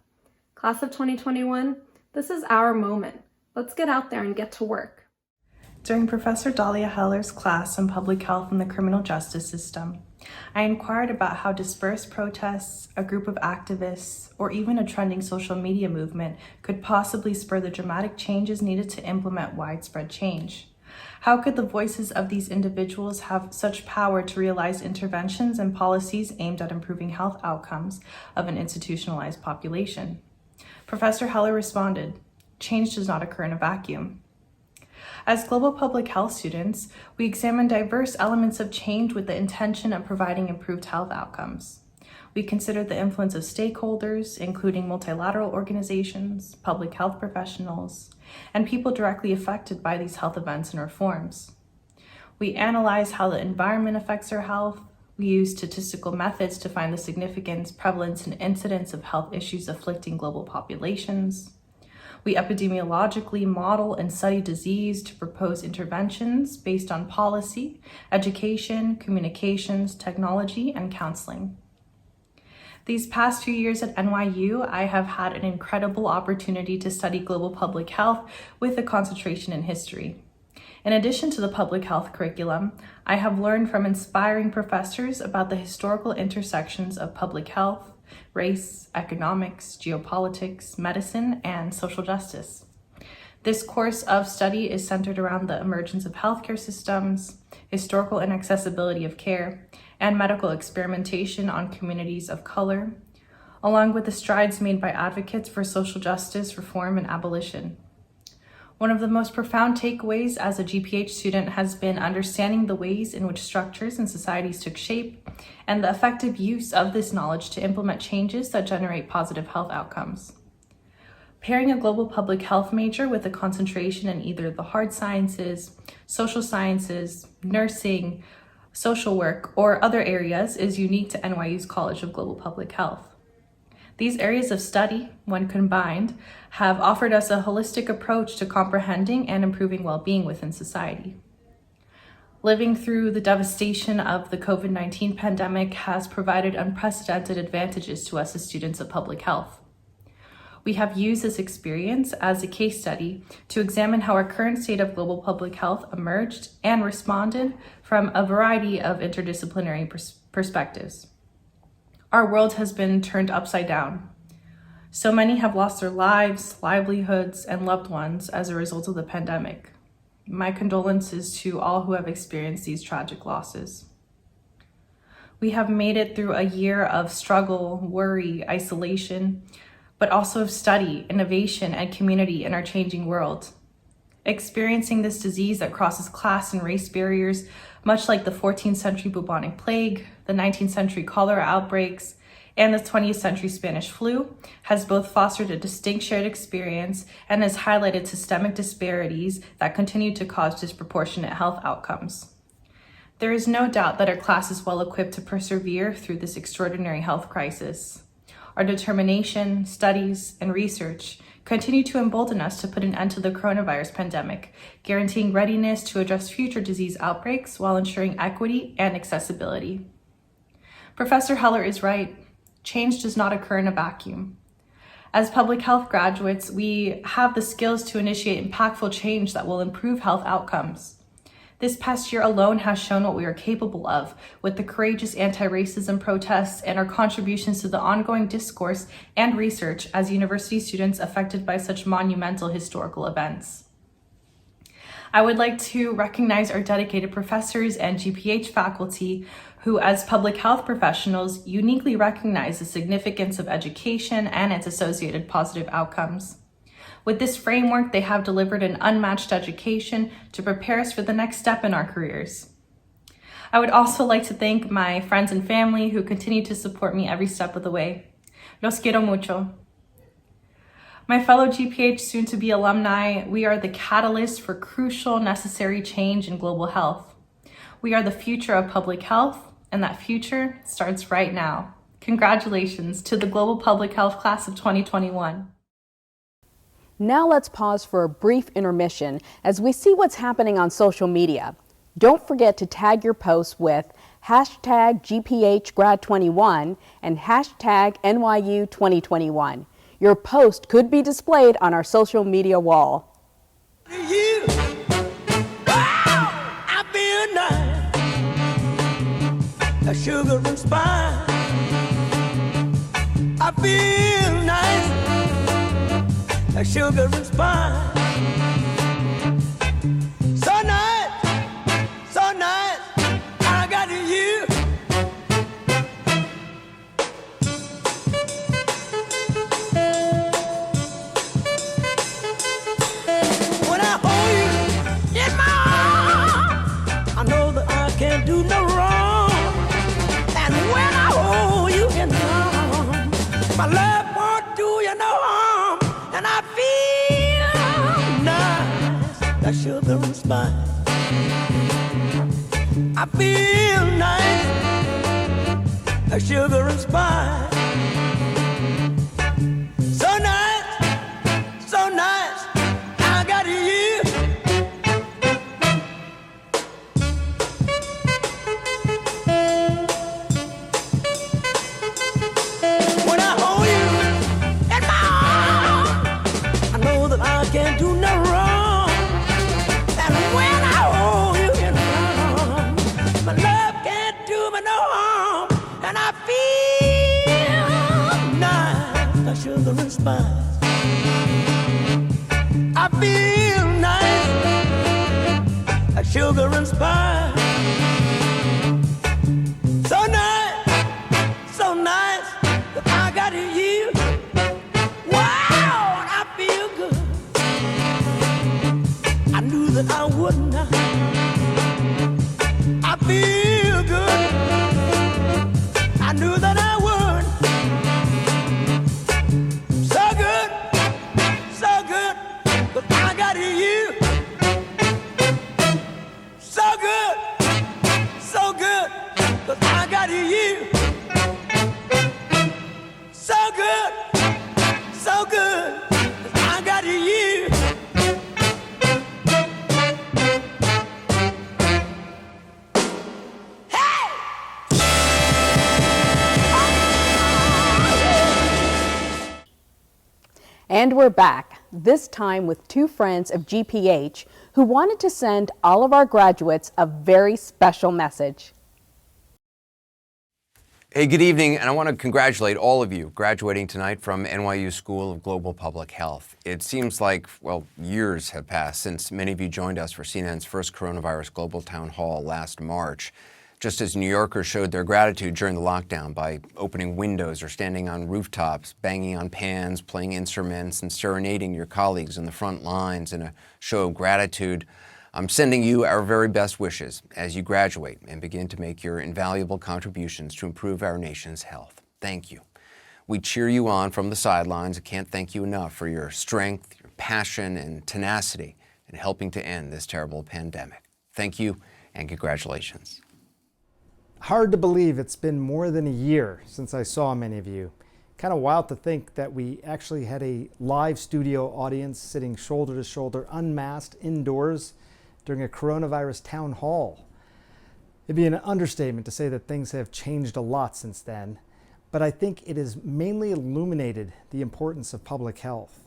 Class of 2021, this is our moment. Let's get out there and get to work. During Professor Dahlia Heller's class on public health and the criminal justice system, I inquired about how dispersed protests, a group of activists, or even a trending social media movement could possibly spur the dramatic changes needed to implement widespread change. How could the voices of these individuals have such power to realize interventions and policies aimed at improving health outcomes of an institutionalized population? Professor Heller responded, "Change does not occur in a vacuum." As global public health students, we examine diverse elements of change with the intention of providing improved health outcomes. We consider the influence of stakeholders, including multilateral organizations, public health professionals, and people directly affected by these health events and reforms. We analyze how the environment affects our health. We use statistical methods to find the significance, prevalence, and incidence of health issues afflicting global populations. We epidemiologically model and study disease to propose interventions based on policy, education, communications, technology, and counseling. These past few years at NYU, I have had an incredible opportunity to study global public health with a concentration in history. In addition to the public health curriculum, I have learned from inspiring professors about the historical intersections of public health, race, economics, geopolitics, medicine, and social justice. This course of study is centered around the emergence of healthcare systems, historical inaccessibility of care, and medical experimentation on communities of color, along with the strides made by advocates for social justice, reform, and abolition. One of the most profound takeaways as a GPH student has been understanding the ways in which structures and societies took shape and the effective use of this knowledge to implement changes that generate positive health outcomes. Pairing a global public health major with a concentration in either the hard sciences, social sciences, nursing, social work, or other areas is unique to NYU's College of Global Public Health. These areas of study, when combined, have offered us a holistic approach to comprehending and improving well-being within society. Living through the devastation of the COVID-19 pandemic has provided unprecedented advantages to us as students of public health. We have used this experience as a case study to examine how our current state of global public health emerged and responded from a variety of interdisciplinary perspectives. Our world has been turned upside down. So many have lost their lives, livelihoods, and loved ones as a result of the pandemic. My condolences to all who have experienced these tragic losses. We have made it through a year of struggle, worry, isolation, but also of study, innovation, and community in our changing world. Experiencing this disease that crosses class and race barriers, much like the 14th century bubonic plague, the 19th century cholera outbreaks, and the 20th century Spanish flu, has both fostered a distinct shared experience and has highlighted systemic disparities that continue to cause disproportionate health outcomes. There is no doubt that our class is well equipped to persevere through this extraordinary health crisis. Our determination, studies, and research continue to embolden us to put an end to the coronavirus pandemic, guaranteeing readiness to address future disease outbreaks while ensuring equity and accessibility. Professor Heller is right. Change does not occur in a vacuum. As public health graduates, we have the skills to initiate impactful change that will improve health outcomes. This past year alone has shown what we are capable of with the courageous anti-racism protests and our contributions to the ongoing discourse and research as university students affected by such monumental historical events. I would like to recognize our dedicated professors and GPH faculty who, as public health professionals, uniquely recognize the significance of education and its associated positive outcomes. With this framework, they have delivered an unmatched education to prepare us for the next step in our careers. I would also like to thank my friends and family who continue to support me every step of the way. Los quiero mucho. My fellow GPH soon-to-be alumni, we are the catalyst for crucial, necessary change in global health. We are the future of public health, and that future starts right now. Congratulations to the Global Public Health Class of 2021. Now let's pause for a brief intermission as we see what's happening on social media. Don't forget to tag your posts with hashtag GPHgrad21 and hashtag NYU2021. Your post could be displayed on our social media wall. I feel nice, a sugar and spice. I feel nice, a sugar and spice. So nice, I got you. When I hold you in my arms, I know that I can't do no wrong. And when I hold you in my arms, my love won't do you no harm. And I feel nice, like sugar and spice. I feel nice, like sugar and spice. So nice, I got you. When I hold you in my arms, I know that I can't do no wrong. And when I hold you in my arms, my love can't do me no harm. And I feel nice, like sugar and spice. I feel nice, like sugar and spice. So nice, that I got you. Wow, and I feel good. I knew that I wouldn't. I feel good. I knew that I would. So good, And we're back, this time with two friends of GPH who wanted to send all of our graduates a very special message. Hey, good evening, and I want to congratulate all of you graduating tonight from NYU School of Global Public Health. It seems like, well, years have passed since many of you joined us for CNN's first coronavirus global town hall last March. Just as New Yorkers showed their gratitude during the lockdown by opening windows or standing on rooftops, banging on pans, playing instruments, and serenading your colleagues in the front lines in a show of gratitude, I'm sending you our very best wishes as you graduate and begin to make your invaluable contributions to improve our nation's health. Thank you. We cheer you on from the sidelines and can't thank you enough for your strength, your passion, and tenacity in helping to end this terrible pandemic. Thank you and congratulations. Hard to believe it's been more than a year since I saw many of you. Kind of wild to think that we actually had a live studio audience sitting shoulder to shoulder, unmasked, indoors during a coronavirus town hall. It'd be an understatement to say that things have changed a lot since then, but I think it has mainly illuminated the importance of public health.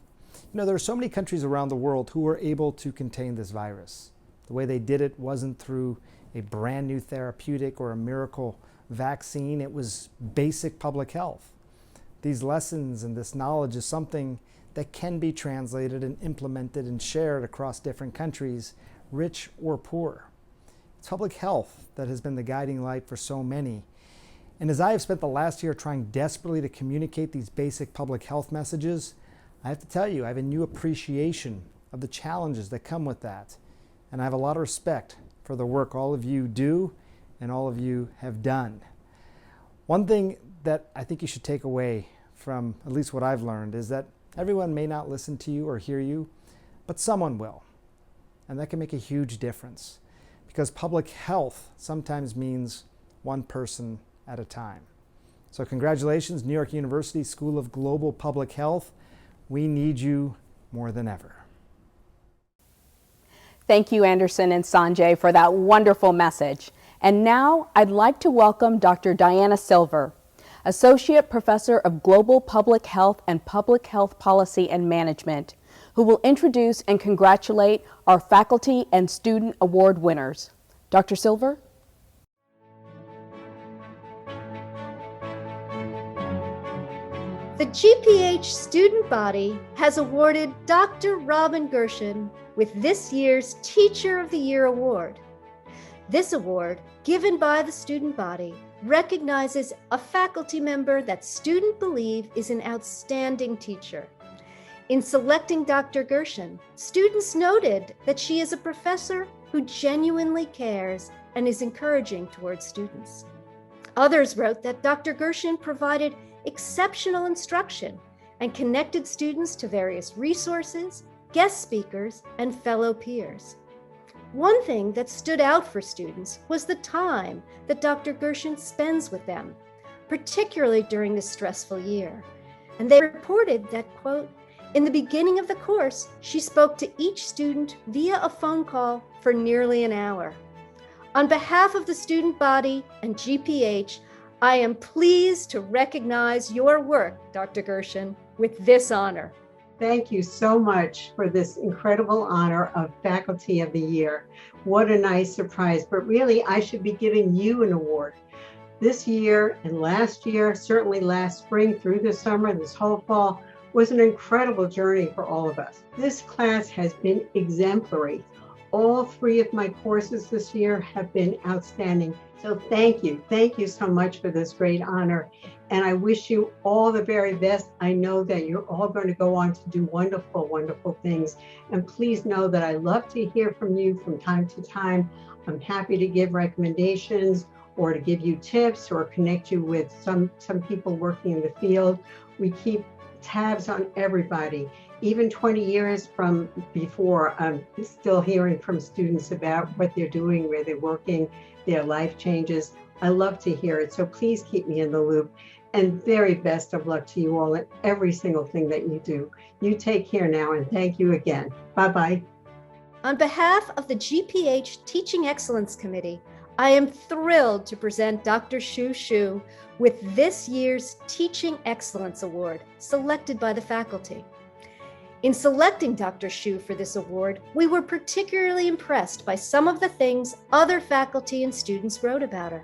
You know, there are so many countries around the world who were able to contain this virus. The way they did it wasn't through a brand new therapeutic or a miracle vaccine. It was basic public health. These lessons and this knowledge is something that can be translated and implemented and shared across different countries, rich or poor. It's public health that has been the guiding light for so many. And as I have spent the last year trying desperately to communicate these basic public health messages, I have to tell you, I have a new appreciation of the challenges that come with that. And I have a lot of respect for the work all of you do and all of you have done. One thing that I think you should take away from at least what I've learned is that everyone may not listen to you or hear you, but someone will. And that can make a huge difference because public health sometimes means one person at a time. So congratulations, New York University School of Global Public Health. We need you more than ever. Thank you, Anderson and Sanjay, for that wonderful message. And now I'd like to welcome Dr. Diana Silver, Associate Professor of Global Public Health and Public Health Policy and Management, who will introduce and congratulate our faculty and student award winners. Dr. Silver? The GPH student body has awarded Dr. Robin Gershon with this year's Teacher of the Year award. This award, given by the student body, recognizes a faculty member that students believe is an outstanding teacher. In selecting Dr. Gershon, students noted that she is a professor who genuinely cares and is encouraging towards students. Others wrote that Dr. Gershon provided exceptional instruction and connected students to various resources, guest speakers, and fellow peers. One thing that stood out for students was the time that Dr. Gershon spends with them, particularly during this stressful year. And they reported that, quote, in the beginning of the course, she spoke to each student via a phone call for nearly an hour. On behalf of the student body and GPH, I am pleased to recognize your work, Dr. Gershon, with this honor. Thank you so much for this incredible honor of Faculty of the Year. What a nice surprise, but really I should be giving you an award. This year and last year, certainly last spring through the summer, this whole fall, was an incredible journey for all of us. This class has been exemplary. All three of my courses this year have been outstanding. So thank you so much for this great honor. And I wish you all the very best. I know that you're all going to go on to do wonderful, wonderful things. And please know that I love to hear from you from time to time. I'm happy to give recommendations or to give you tips or connect you with some people working in the field. We keep tabs on everybody. Even 20 years from before, I'm still hearing from students about what they're doing, where they're working, their life changes. I love to hear it. So please keep me in the loop. And very best of luck to you all in every single thing that you do. You take care now, and thank you again. Bye-bye. On behalf of the GPH Teaching Excellence Committee, I am thrilled to present Dr. Shu Shu with this year's Teaching Excellence Award, selected by the faculty. In selecting Dr. Shu for this award, we were particularly impressed by some of the things other faculty and students wrote about her.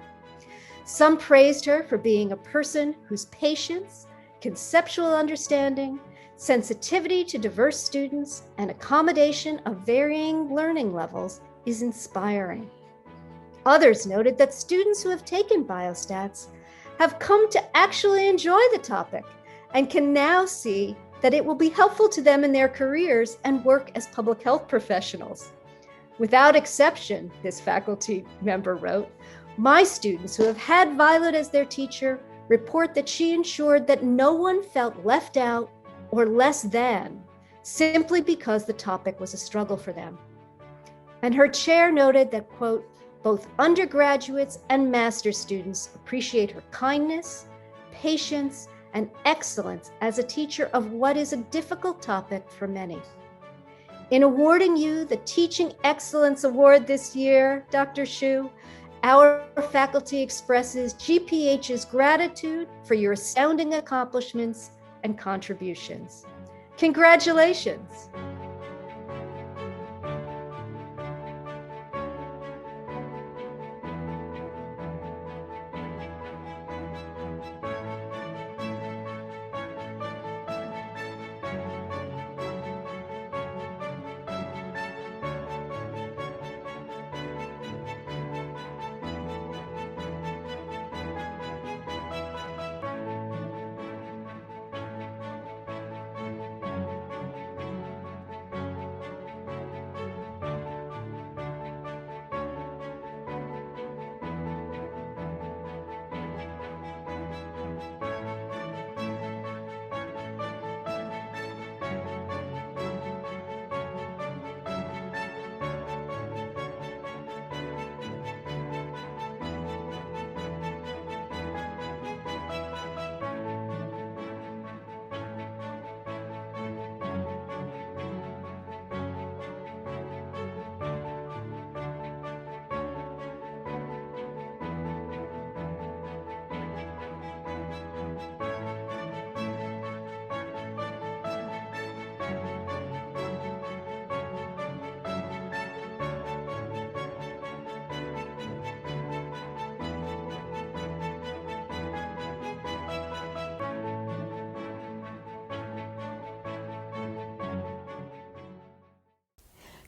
Some praised her for being a person whose patience, conceptual understanding, sensitivity to diverse students, and accommodation of varying learning levels is inspiring. Others noted that students who have taken biostats have come to actually enjoy the topic and can now see that it will be helpful to them in their careers and work as public health professionals. Without exception, this faculty member wrote, my students who have had Violet as their teacher report that she ensured that no one felt left out or less than simply because the topic was a struggle for them. And her chair noted that, quote, both undergraduates and master's students appreciate her kindness, patience, and excellence as a teacher of what is a difficult topic for many. In awarding you the Teaching Excellence Award this year, Dr. Shu, our faculty expresses GPH's gratitude for your astounding accomplishments and contributions. Congratulations.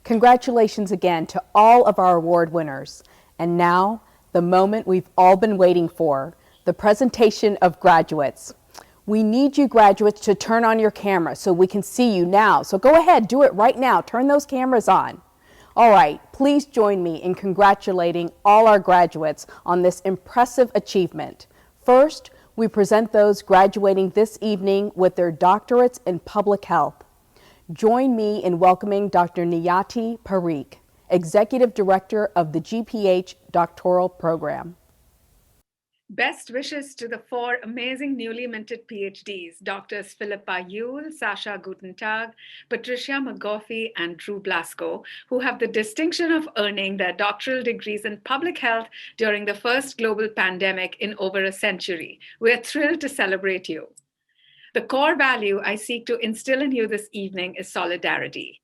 Congratulations again to all of our award winners. And now, the moment we've all been waiting for, the presentation of graduates. We need you graduates to turn on your camera so we can see you now. So go ahead, do it right now. Turn those cameras on. All right, please join me in congratulating all our graduates on this impressive achievement. First, we present those graduating this evening with their doctorates in public health. Join me in welcoming Dr. Niyati Parikh, Executive Director of the GPH Doctoral Program. Best wishes to the 4 amazing newly minted PhDs, Drs. Philippa Yule, Sasha Gutentag, Patricia McGoffey, and Drew Blasco, who have the distinction of earning their doctoral degrees in public health during the first global pandemic in over a century. We're thrilled to celebrate you. The core value I seek to instill in you this evening is solidarity.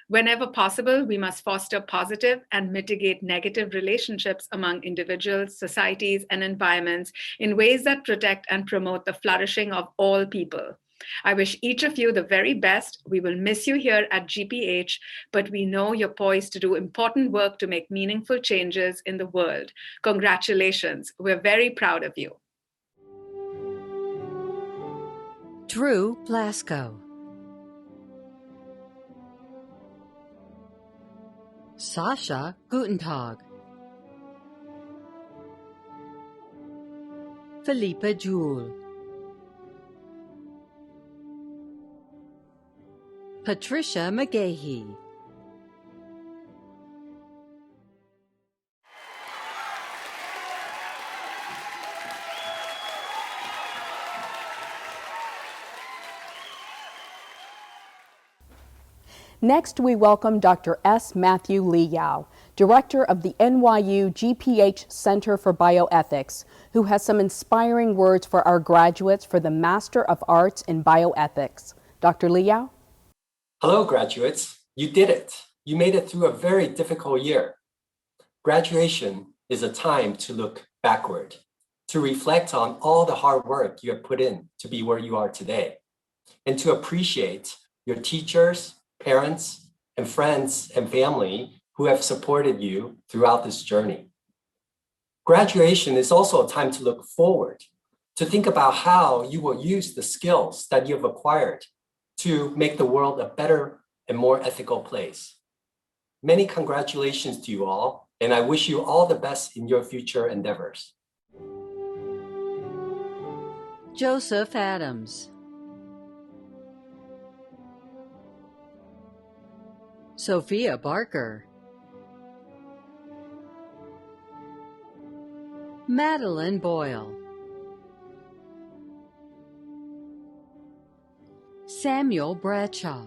Whenever possible, we must foster positive and mitigate negative relationships among individuals, societies, and environments in ways that protect and promote the flourishing of all people. I wish each of you the very best. We will miss you here at GPH, but we know you're poised to do important work to make meaningful changes in the world. Congratulations. We're very proud of you. Drew Blasco. Sasha Gutentag. Philippa Jewell. Patricia McGahey. Next, we welcome Dr. S. Matthew Lee Yao, Director of the NYU GPH Center for Bioethics, who has some inspiring words for our graduates for the Master of Arts in Bioethics. Dr. Lee Yao? Hello, graduates. You did it. You made it through a very difficult year. Graduation is a time to look backward, to reflect on all the hard work you have put in to be where you are today, and to appreciate your teachers, parents, and friends and family who have supported you throughout this journey. Graduation is also a time to look forward, to think about how you will use the skills that you have acquired to make the world a better and more ethical place. Many congratulations to you all, and I wish you all the best in your future endeavors. Joseph Adams. Sophia Barker. Madeline Boyle. Samuel Bradshaw.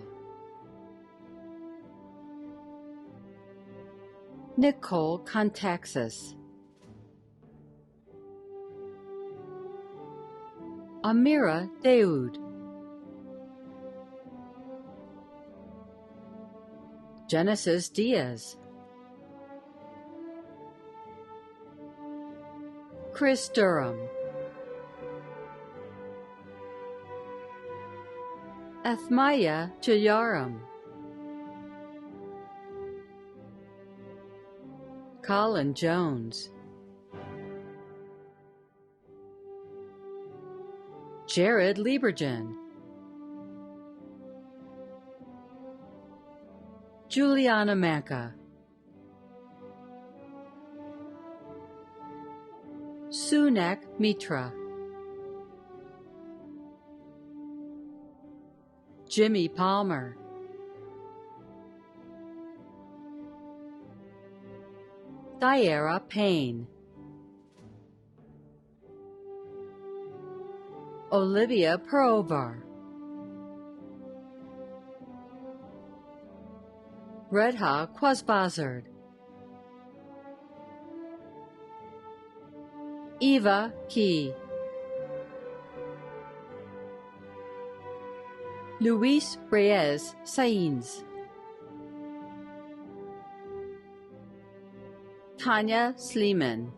Nicole Contaxis. Amira Daoud. Genesis Diaz. Chris Durham. Athmaya Jayaram. Colin Jones. Jared Liebergen. Juliana Macca. Sunak Mitra. Jimmy Palmer. Thyara Payne. Olivia Perovar. Redha Quasbazard. Eva Key. Luis Reyes Sainz. Tanya Sleeman.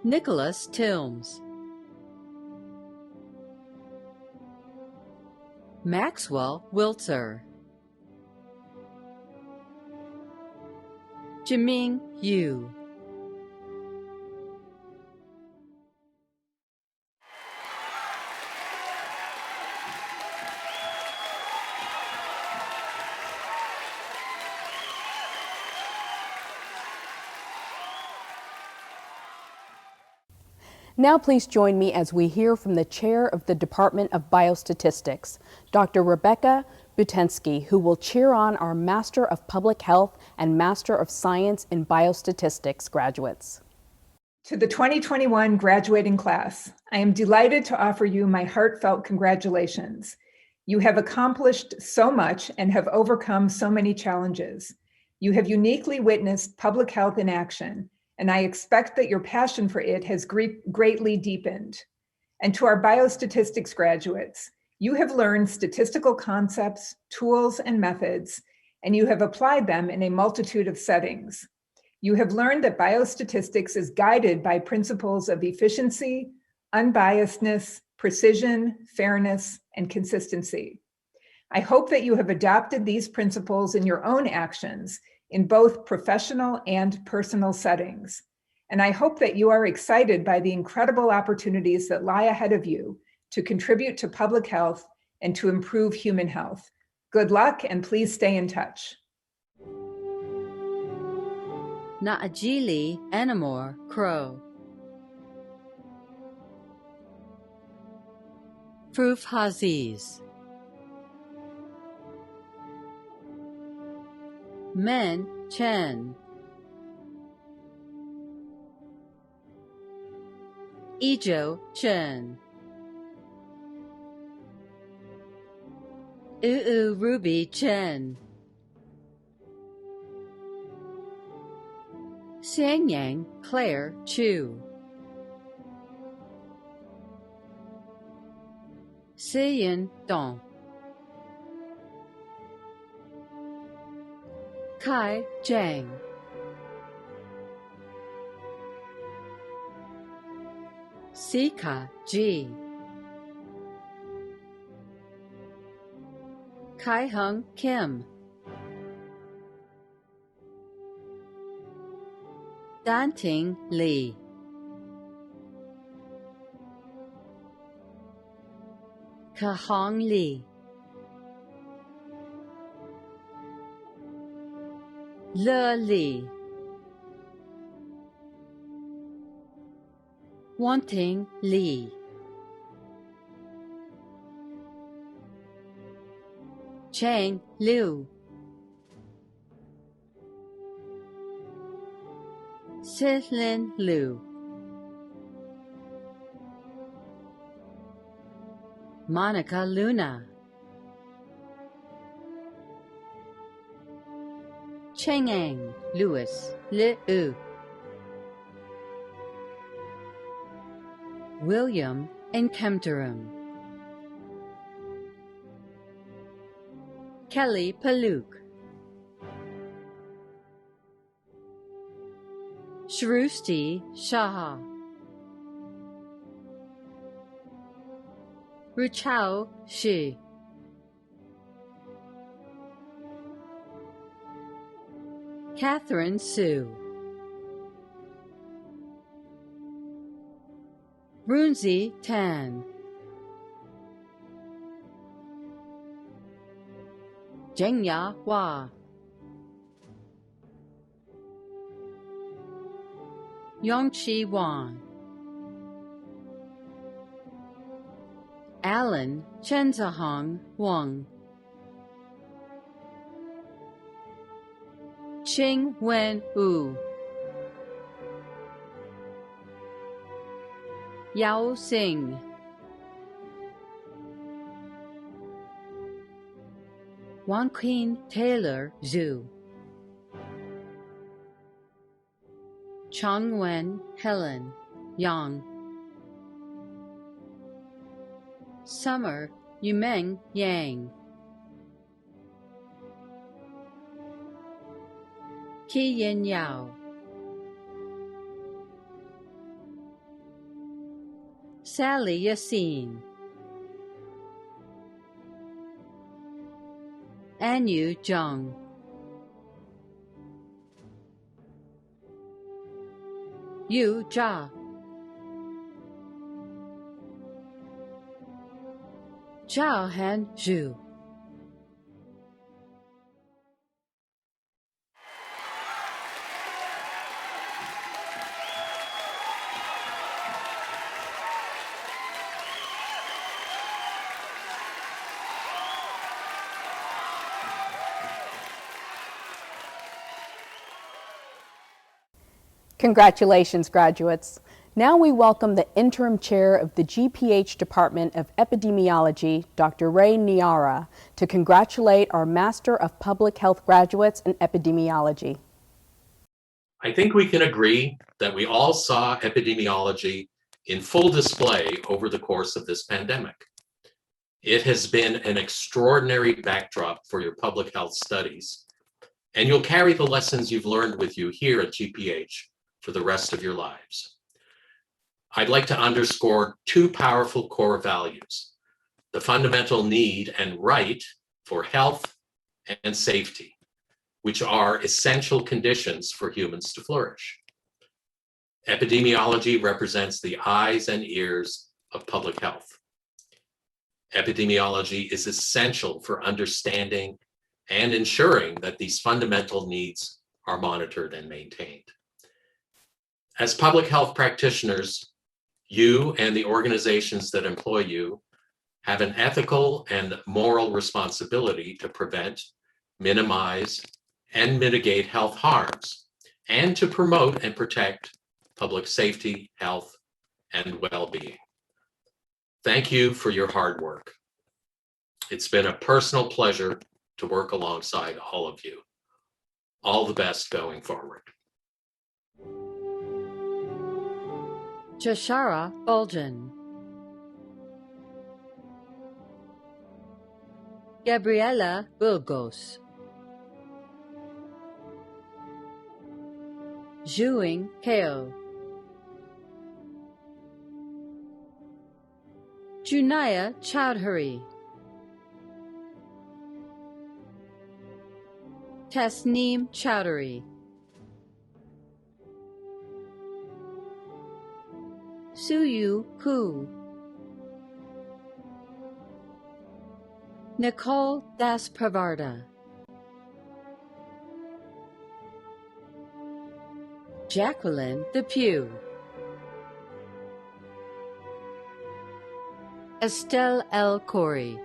Nicholas Tilms. Maxwell Wiltzer. Jiming Yu. Now please join me as we hear from the chair of the Department of Biostatistics, Dr. Rebecca Butensky, who will cheer on our Master of Public Health and Master of Science in Biostatistics graduates. To the 2021 graduating class, I am delighted to offer you my heartfelt congratulations. You have accomplished so much and have overcome so many challenges. You have uniquely witnessed public health in action, and I expect that your passion for it has greatly deepened. And to our biostatistics graduates, you have learned statistical concepts, tools, and methods, and you have applied them in a multitude of settings. You have learned that biostatistics is guided by principles of efficiency, unbiasedness, precision, fairness, and consistency. I hope that you have adopted these principles in your own actions in both professional and personal settings. And I hope that you are excited by the incredible opportunities that lie ahead of you to contribute to public health and to improve human health. Good luck, and please stay in touch. Naajili Anamor Crow. Froof Haziz. Men Chen. Ijo Chen. Ruby Chen. Xiangyang Claire Chu. Siyin Dong, Kai Zhang, Sika Ji, Kai Hung Kim, Danting Li, Kahong Li, Le Li, Wanting Li, Cheng Liu, Sihlin Liu, Monica Luna, Chengeng Louis Liu, William Enkemterum, Kelly Paluk, Shrusti Shah, Ruchao Shi, Catherine Su, Runzi Tan, Zhengya Hua, Yongqi Wang, Alan Chenzahong Wang, Qing Wen Wu, Yao Xing, Wanqing Taylor Zhu, Chongwen Helen Yang, Summer Yumeng Yang, Qiyin Yao, Sally Yassine, Anyu Zhang, Yu Zha, Zhao Han Zhu, Congratulations, graduates. Now we welcome the interim chair of the GPH Department of Epidemiology, Dr. Ray Niara, to congratulate our Master of Public Health graduates in epidemiology. I think we can agree that we all saw epidemiology in full display over the course of this pandemic. It has been an extraordinary backdrop for your public health studies, and you'll carry the lessons you've learned with you here at GPH for the rest of your lives. I'd like to underscore two powerful core values: the fundamental need and right for health and safety, which are essential conditions for humans to flourish. Epidemiology represents the eyes and ears of public health. Epidemiology is essential for understanding and ensuring that these fundamental needs are monitored and maintained. As public health practitioners, you and the organizations that employ you have an ethical and moral responsibility to prevent, minimize, and mitigate health harms, and to promote and protect public safety, health, and well-being. Thank you for your hard work. It's been a personal pleasure to work alongside all of you. All the best going forward. Jashara Buljan, Gabriela Burgos. Zhuing Heo. Junaya Chowdhury. Tasneem Chowdhury. Suyu Hu. Nicole Daspravarda. Jacqueline Depew. Estelle L. Corey.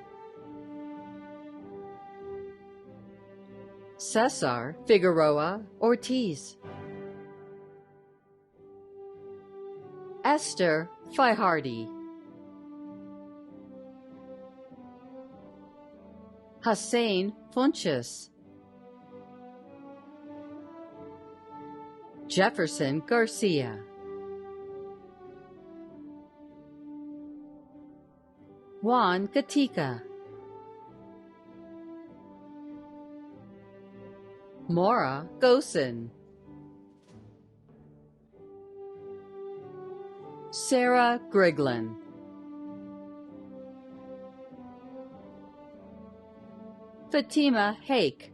Cesar Figueroa Ortiz. Esther Fihardi. Hussein Funches. Jefferson Garcia. Juan Katika. Maura Gosen. Sarah Griglin. Fatima Hake.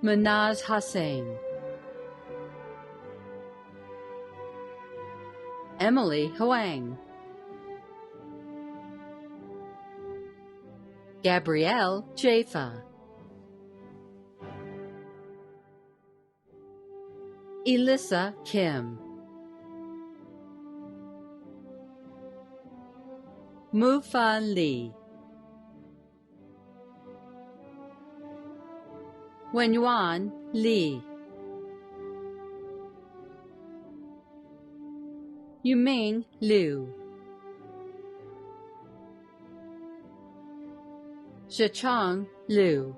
Manaz Hussain. Emily Huang. Gabrielle Jaffa. Elissa Kim. Mufan Lee. Wenyuan Lee. Yuming Liu. Zhichang Liu.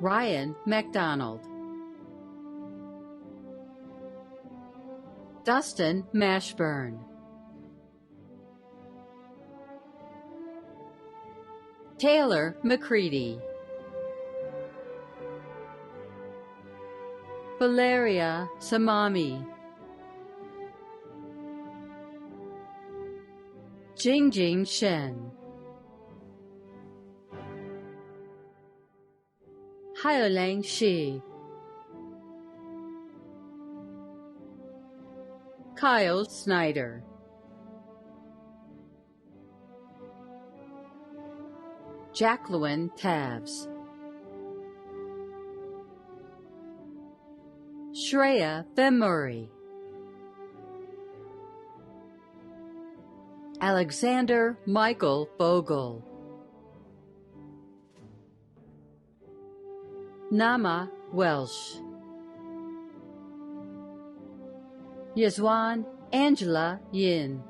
Ryan MacDonald. Dustin Mashburn. Taylor McCready. Valeria Samami. Jingjing Shen. Haolang Shi. Kyle Snyder. Jacqueline Tavs. Shreya Bemuri. Alexander Michael Bogle. Nama Welsh. Yezwan Angela Yin.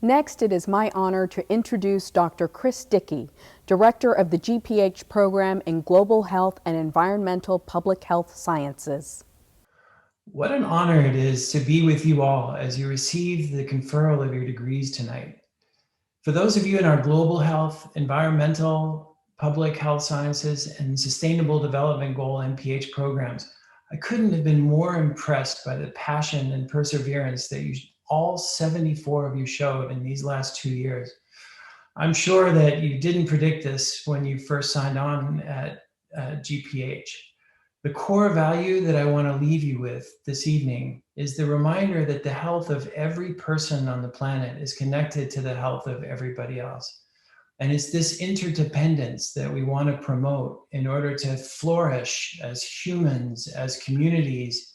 Next, it is my honor to introduce Dr. Chris Dickey, Director of the GPH Program in Global Health and Environmental Public Health Sciences. What an honor it is to be with you all as you receive the conferral of your degrees tonight. For those of you in our Global Health, Environmental, Public Health Sciences, and Sustainable Development Goal MPH programs, I couldn't have been more impressed by the passion and perseverance that all 74 of you showed in these last 2 years. I'm sure that you didn't predict this when you first signed on at GPH. The core value that I want to leave you with this evening is the reminder that the health of every person on the planet is connected to the health of everybody else. And it's this interdependence that we want to promote in order to flourish as humans, as communities,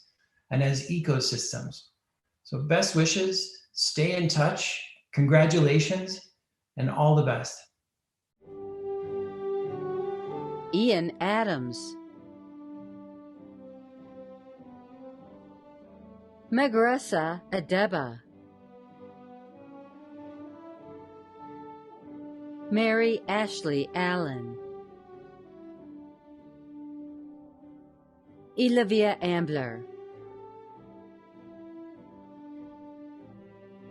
and as ecosystems. So best wishes, stay in touch, congratulations, and all the best. Ian Adams. Megresa Adeba, Mary Ashley Allen, Olivia Ambler,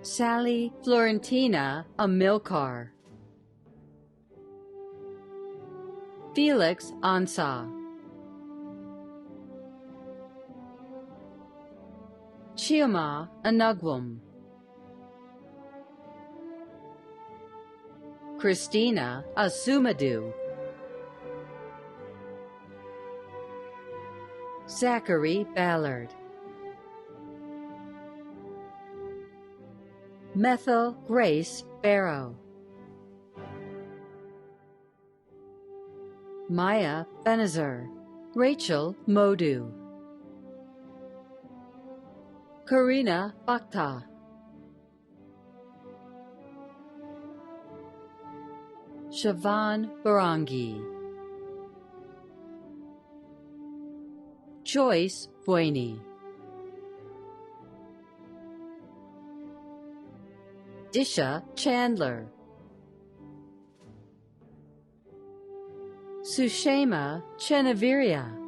Sally Florentina Amilcar, Felix Ansah, Chioma Anugwum, Christina Asumadu, Zachary Ballard, Methel Grace Barrow, Maya Benazer, Rachel Modu, Karina Bakhta, Siobhan Barangi, Joyce Bueni, Disha Chandler, Sushema Chenaviria,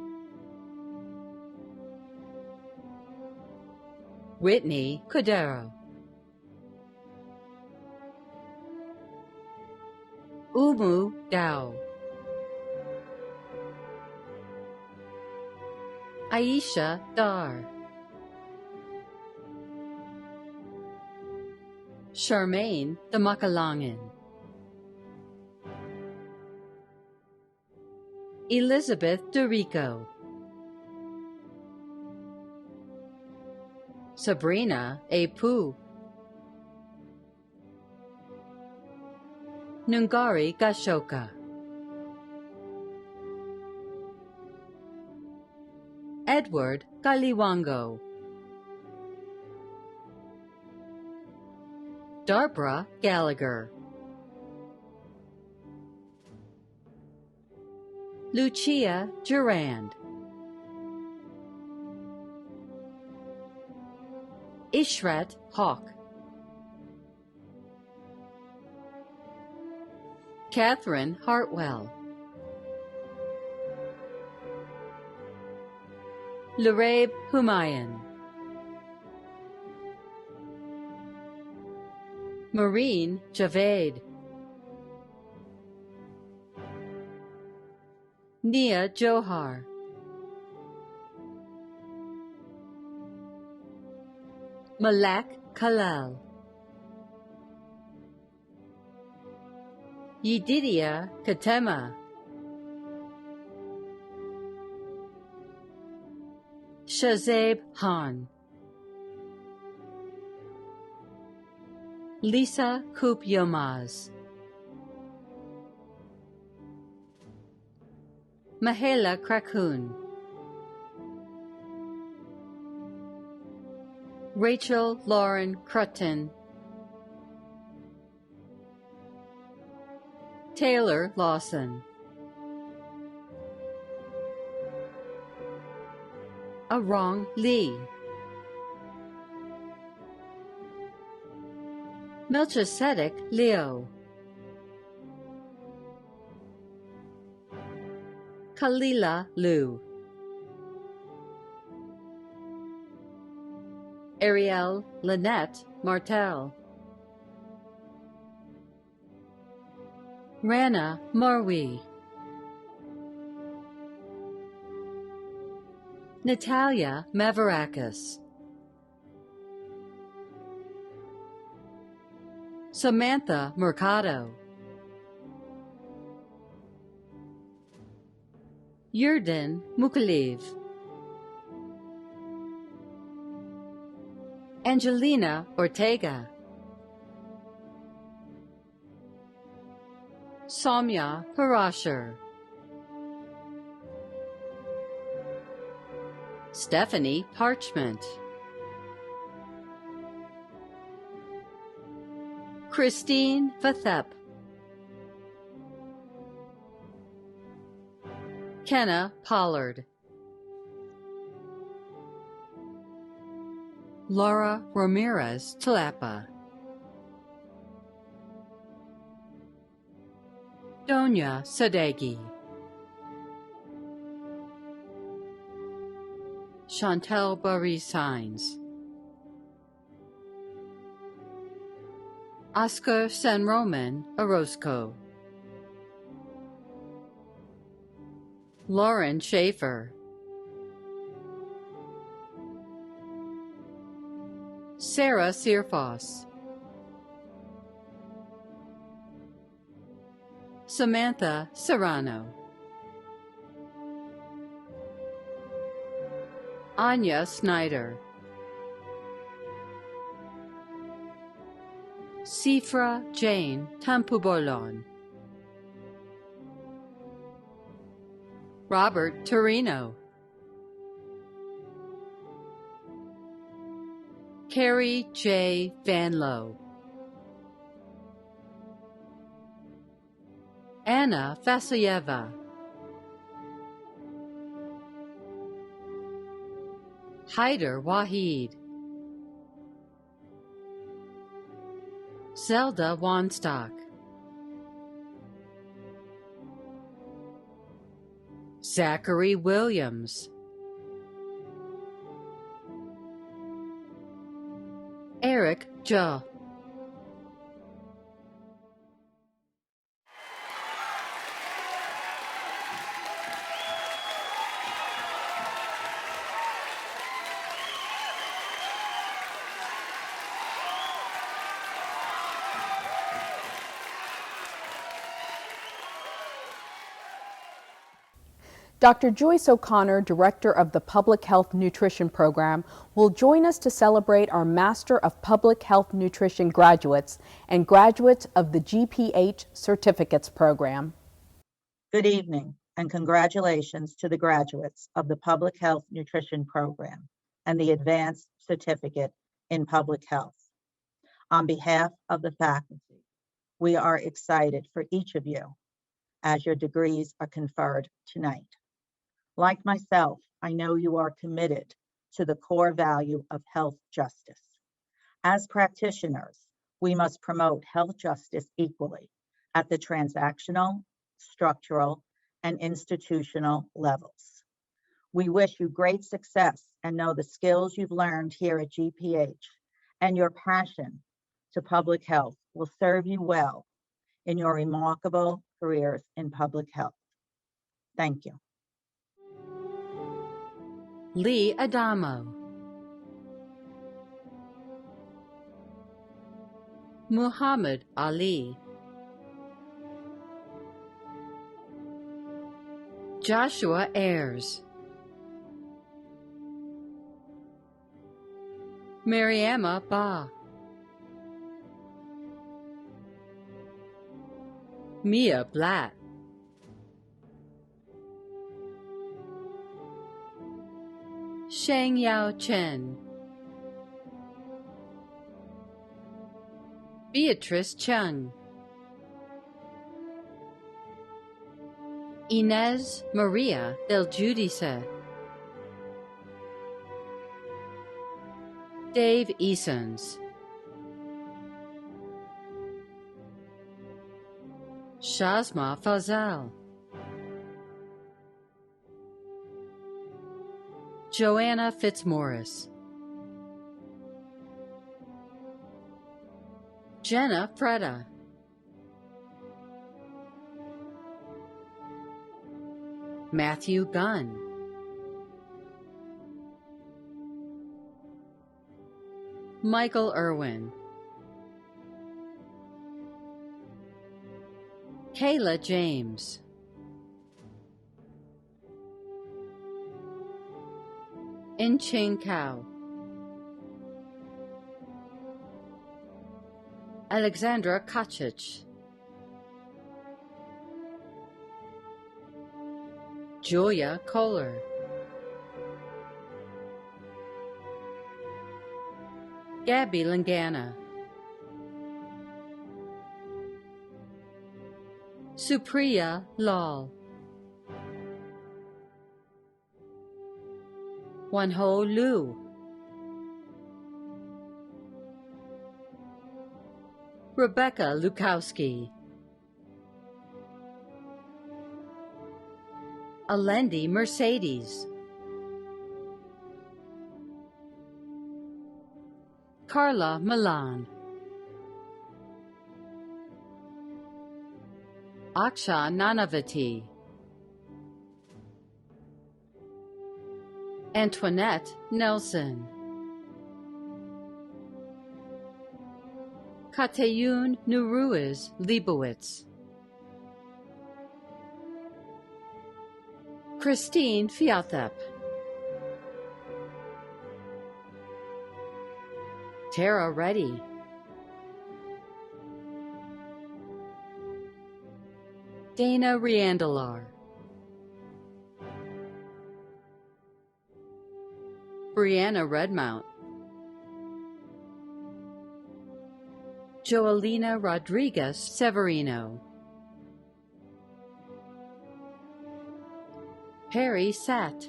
Whitney Cordero, Umu Dao, Aisha Dar, Charmaine Damakalangan, Elizabeth Dorico, Sabrina Apu, Nungari Gashoka, Edward Kaliwango, Darbra Gallagher, Lucia Durand, Ishrat Hawk, Catherine Hartwell, Luraib Humayun, Maureen Javed, Nia Johar, Malak Kalal, Yedidia Katema, Shazeb Han, Lisa Koop Yomaz, Mahela Krakun, Rachel Lauren Crutton, Taylor Lawson, Arong Lee, Melchizedek Leo, Kalila Liu, Ariel Lynette Martel, Rana Marwi, Natalia Mavarakis, Samantha Mercado, Yurden Mukalev, Angelina Ortega, Soumya Parashar, Stephanie Parchment, Christine Vathep, Kenna Pollard, Laura Ramirez Tlapa, Donya Sadeghi, Chantel Barry Signs, Oscar San Roman Orozco, Lauren Schaefer, Sarah Searfoss, Samantha Serrano, Anya Snyder, Sifra Jane Tampubolon, Robert Torino, Carrie J. Van Lowe, Anna Vasilyeva, Haider Wahid, Zelda Wanstock, Zachary Williams, Eric Zhou, Dr. Joyce O'Connor, Director of the Public Health Nutrition Program, will join us to celebrate our Master of Public Health Nutrition graduates and graduates of the GPH Certificates Program. Good evening and congratulations to the graduates of the Public Health Nutrition Program and the Advanced Certificate in Public Health. On behalf of the faculty, we are excited for each of you as your degrees are conferred tonight. Like myself, I know you are committed to the core value of health justice. As practitioners, we must promote health justice equally at the transactional, structural, and institutional levels. We wish you great success and know the skills you've learned here at GPH and your passion to public health will serve you well in your remarkable careers in public health. Thank you. Lee Adamo, Muhammad Ali, Joshua Ayers, Mariama Ba, Mia Blatt, Sheng Yao Chen, Beatrice Chung, Inez Maria Del Giudice, Dave Easons, Shazma Fazal, Joanna Fitzmaurice, Jenna Freda, Matthew Gunn, Michael Irwin, Kayla James, In-Ching Kao, Alexandra Kachich, Julia Kohler, Gabby Langana, Supriya Lal, Wanho Liu, Rebecca Lukowski, Alendi Mercedes, Carla Milan, Aksha Nanavati, Antoinette Nelson, Katayun Nuruiz Leibowitz, Christine Fiathep, Tara Reddy, Dana Riandalar, Brianna Redmount, Joelina Rodriguez Severino, Perry Satt,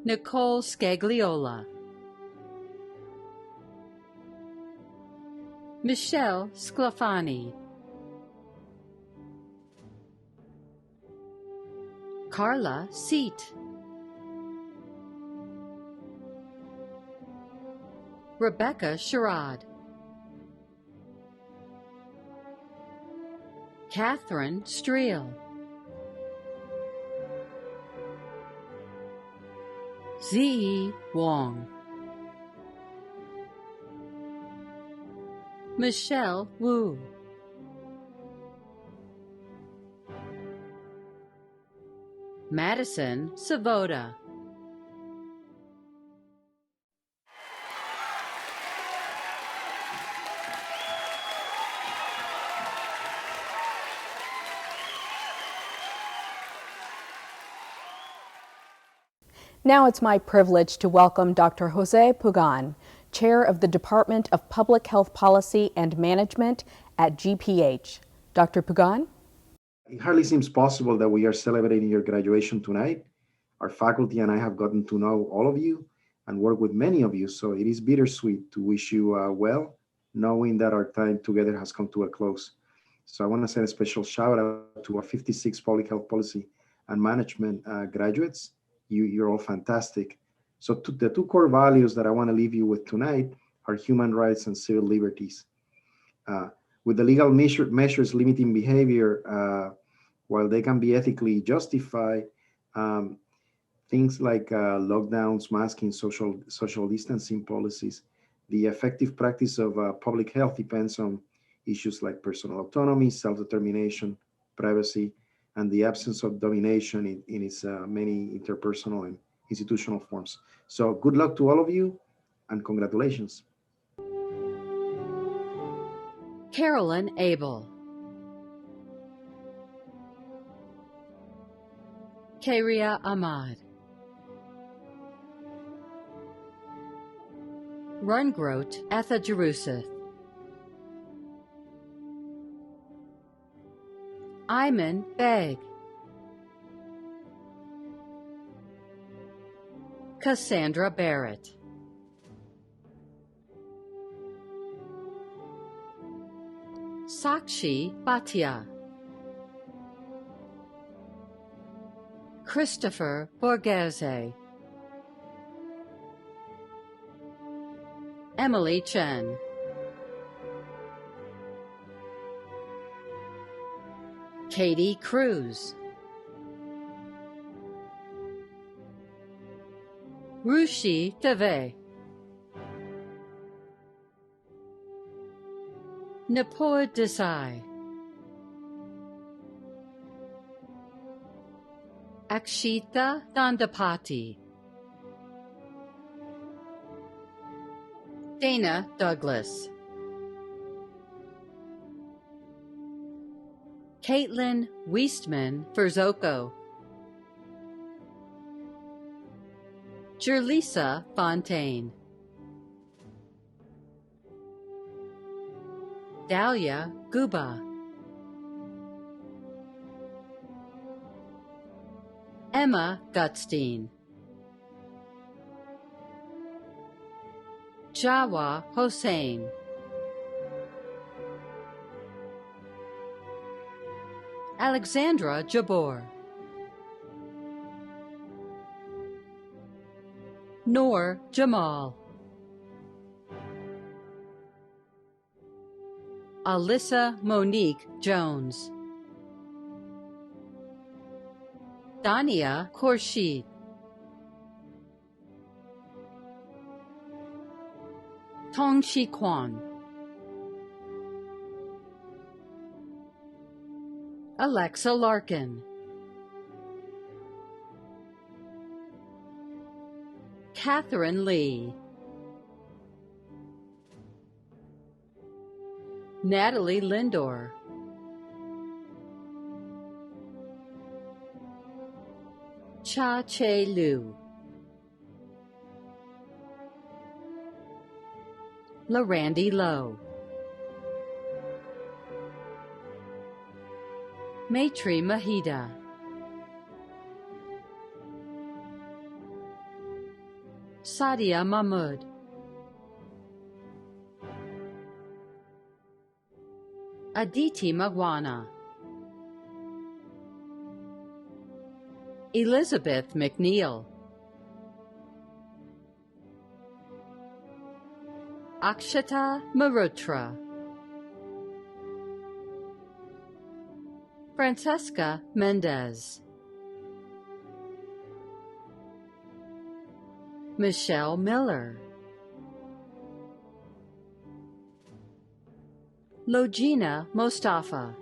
Nicole Scagliola, Michelle Sclafani, Carla Seat, Rebecca Sherrod, Catherine Streel, Ziyi Wong, Michelle Wu, Madison Savoda, Now it's my privilege to welcome Dr. Jose Pugan, Chair of the Department of Public Health Policy and Management at GPH. Dr. Pugan? It hardly seems possible that we are celebrating your graduation tonight. Our faculty and I have gotten to know all of you and work with many of you, so it is bittersweet to wish you well, knowing that our time together has come to a close. So I want to send a special shout out to our 56 Public Health Policy and Management graduates. You're all fantastic. So the two core values that I want to leave you with tonight are human rights and civil liberties. With the legal measures limiting behavior, while they can be ethically justified, things like lockdowns, masking, social distancing policies, the effective practice of public health depends on issues like personal autonomy, self-determination, privacy, and the absence of domination in its many interpersonal and institutional forms. So good luck to all of you and congratulations. Carolyn Abel, Karia Ahmad, Rungroat Atha Jerusith, Ayman Beg, Cassandra Barrett, Sakshi Bhatia, Christopher Borghese, Emily Chen, Katie Cruz, Rushi Teve, Nipur Desai, Akshita Dandapati, Dana Douglas, Caitlin Weistman Ferzoko, Jerlisa Fontaine, Dahlia Guba, Emma Gutstein, Jawa Hossein. Alexandra Jabor. Noor Jamal. Alyssa Monique Jones. Dania Khorshid. Tongshi Kwan. Alexa Larkin. Catherine Lee. Natalie Lindor. Cha Che Liu. LaRandy Lowe. Maitri Mahida. Sadia Mahmood. Aditi Magwana. Elizabeth McNeil. Akshata Marotra. Francesca Mendez. Michelle Miller. Logina Mostafa.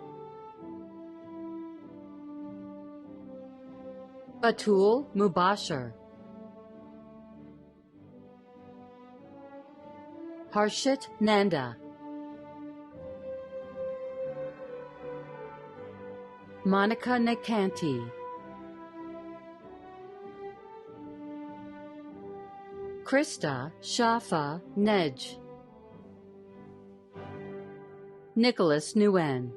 Batul Mubashir. Harshit Nanda. Monica Nakanti. Krista Shafa Nej. Nicholas Nguyen.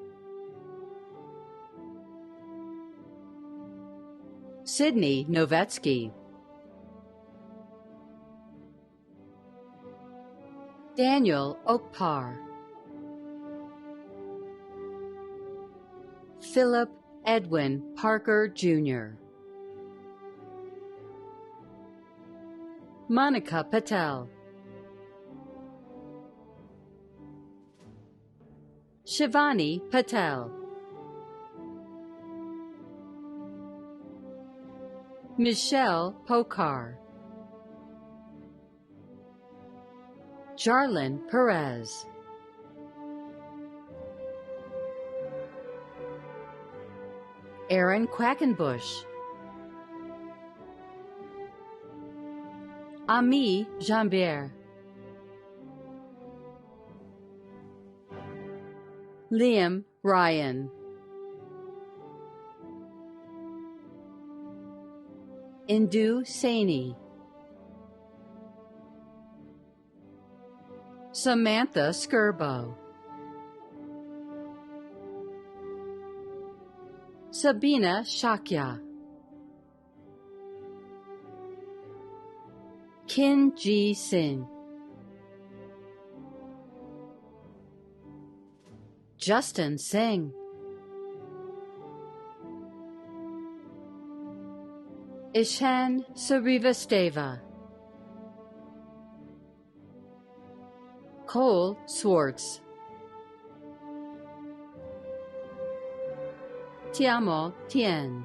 Sydney Novetsky. Daniel Okpar. Philip Edwin Parker Jr. Monica Patel. Shivani Patel. Michelle Pokar. Jarlin Perez. Aaron Quackenbush. Ami Jambier. Liam Ryan. Indu Saini. Samantha Skirbo. Sabina Shakya. Kin Ji Sin. Justin Singh. Ishan Sarivasteva. Cole Swartz. Tiamo Tien.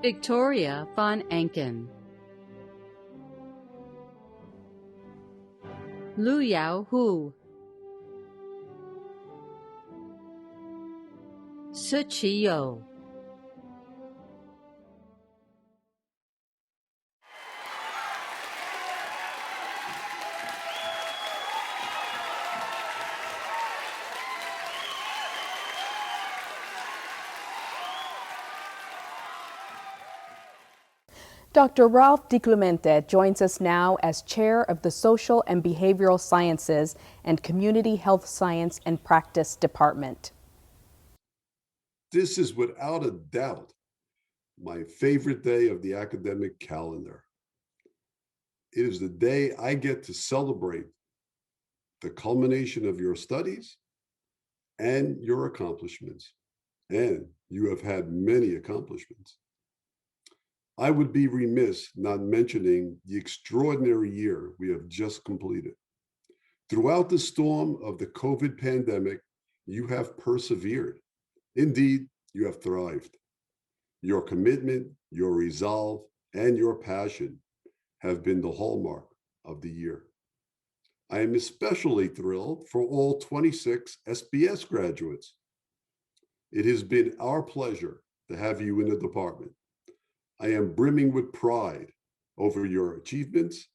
Victoria von Enken. Lu Yao Hu. Suchi Yo. Dr. Ralph DiClemente joins us now as Chair of the Social and Behavioral Sciences and Community Health Science and Practice Department. This is without a doubt my favorite day of the academic calendar. It is the day I get to celebrate the culmination of your studies and your accomplishments. And you have had many accomplishments. I would be remiss not mentioning the extraordinary year we have just completed. Throughout the storm of the COVID pandemic, you have persevered. Indeed, you have thrived. Your commitment, your resolve, and your passion have been the hallmark of the year. I am especially thrilled for all 26 SBS graduates. It has been our pleasure to have you in the department. I am brimming with pride over your achievements,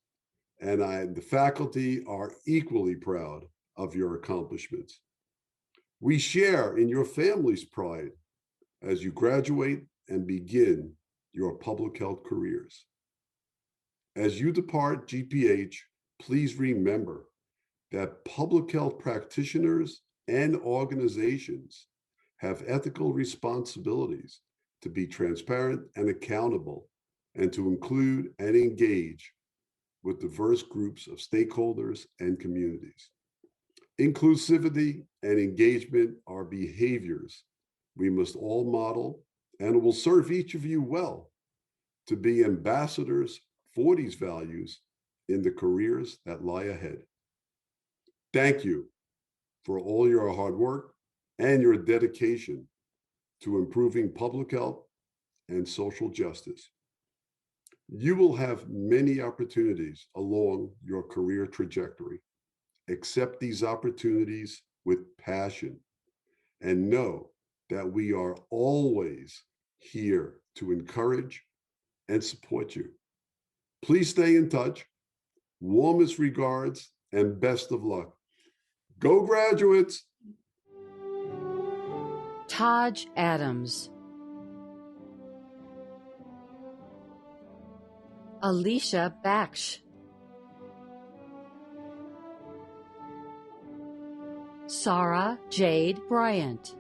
and the faculty are equally proud of your accomplishments. We share in your family's pride as you graduate and begin your public health careers. As you depart GPH, please remember that public health practitioners and organizations have ethical responsibilities to be transparent and accountable, and to include and engage with diverse groups of stakeholders and communities. Inclusivity and engagement are behaviors we must all model, and will serve each of you well to be ambassadors for these values in the careers that lie ahead. Thank you for all your hard work and your dedication to improving public health and social justice. You will have many opportunities along your career trajectory. Accept these opportunities with passion and know that we are always here to encourage and support you. Please stay in touch. Warmest regards and best of luck. Go graduates! Taj Adams, Alicia Baksh, Sarah Jade Bryant,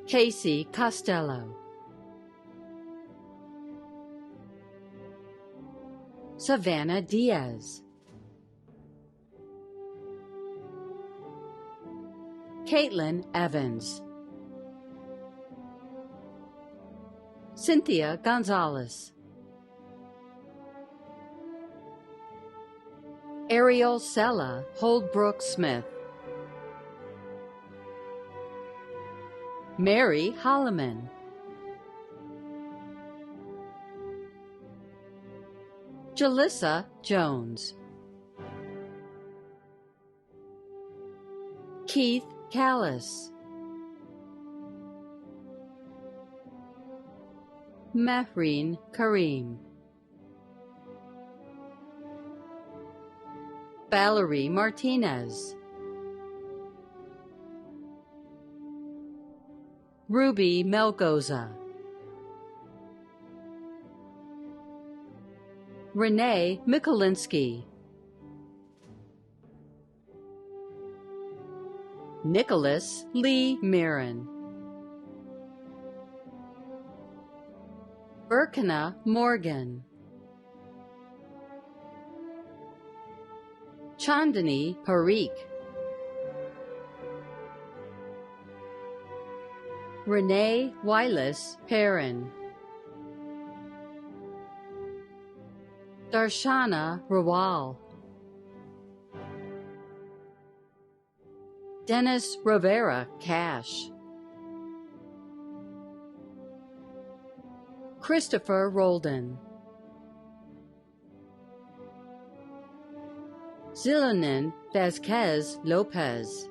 Casey Costello, Savannah Diaz, Caitlin Evans, Cynthia Gonzalez, Ariel Sella Holdbrook Smith, Mary Holloman, Jalissa Jones, Keith Callis, Mahreen Kareem, Valerie Martinez, Ruby Melgoza, Renee Mikulinski, Nicholas Lee Mirren, Burkina Morgan, Chandani Parikh, Renee Wylis Perrin, Darshana Rawal, Dennis Rivera Cash, Christopher Roldan, Zilonin Vasquez Lopez,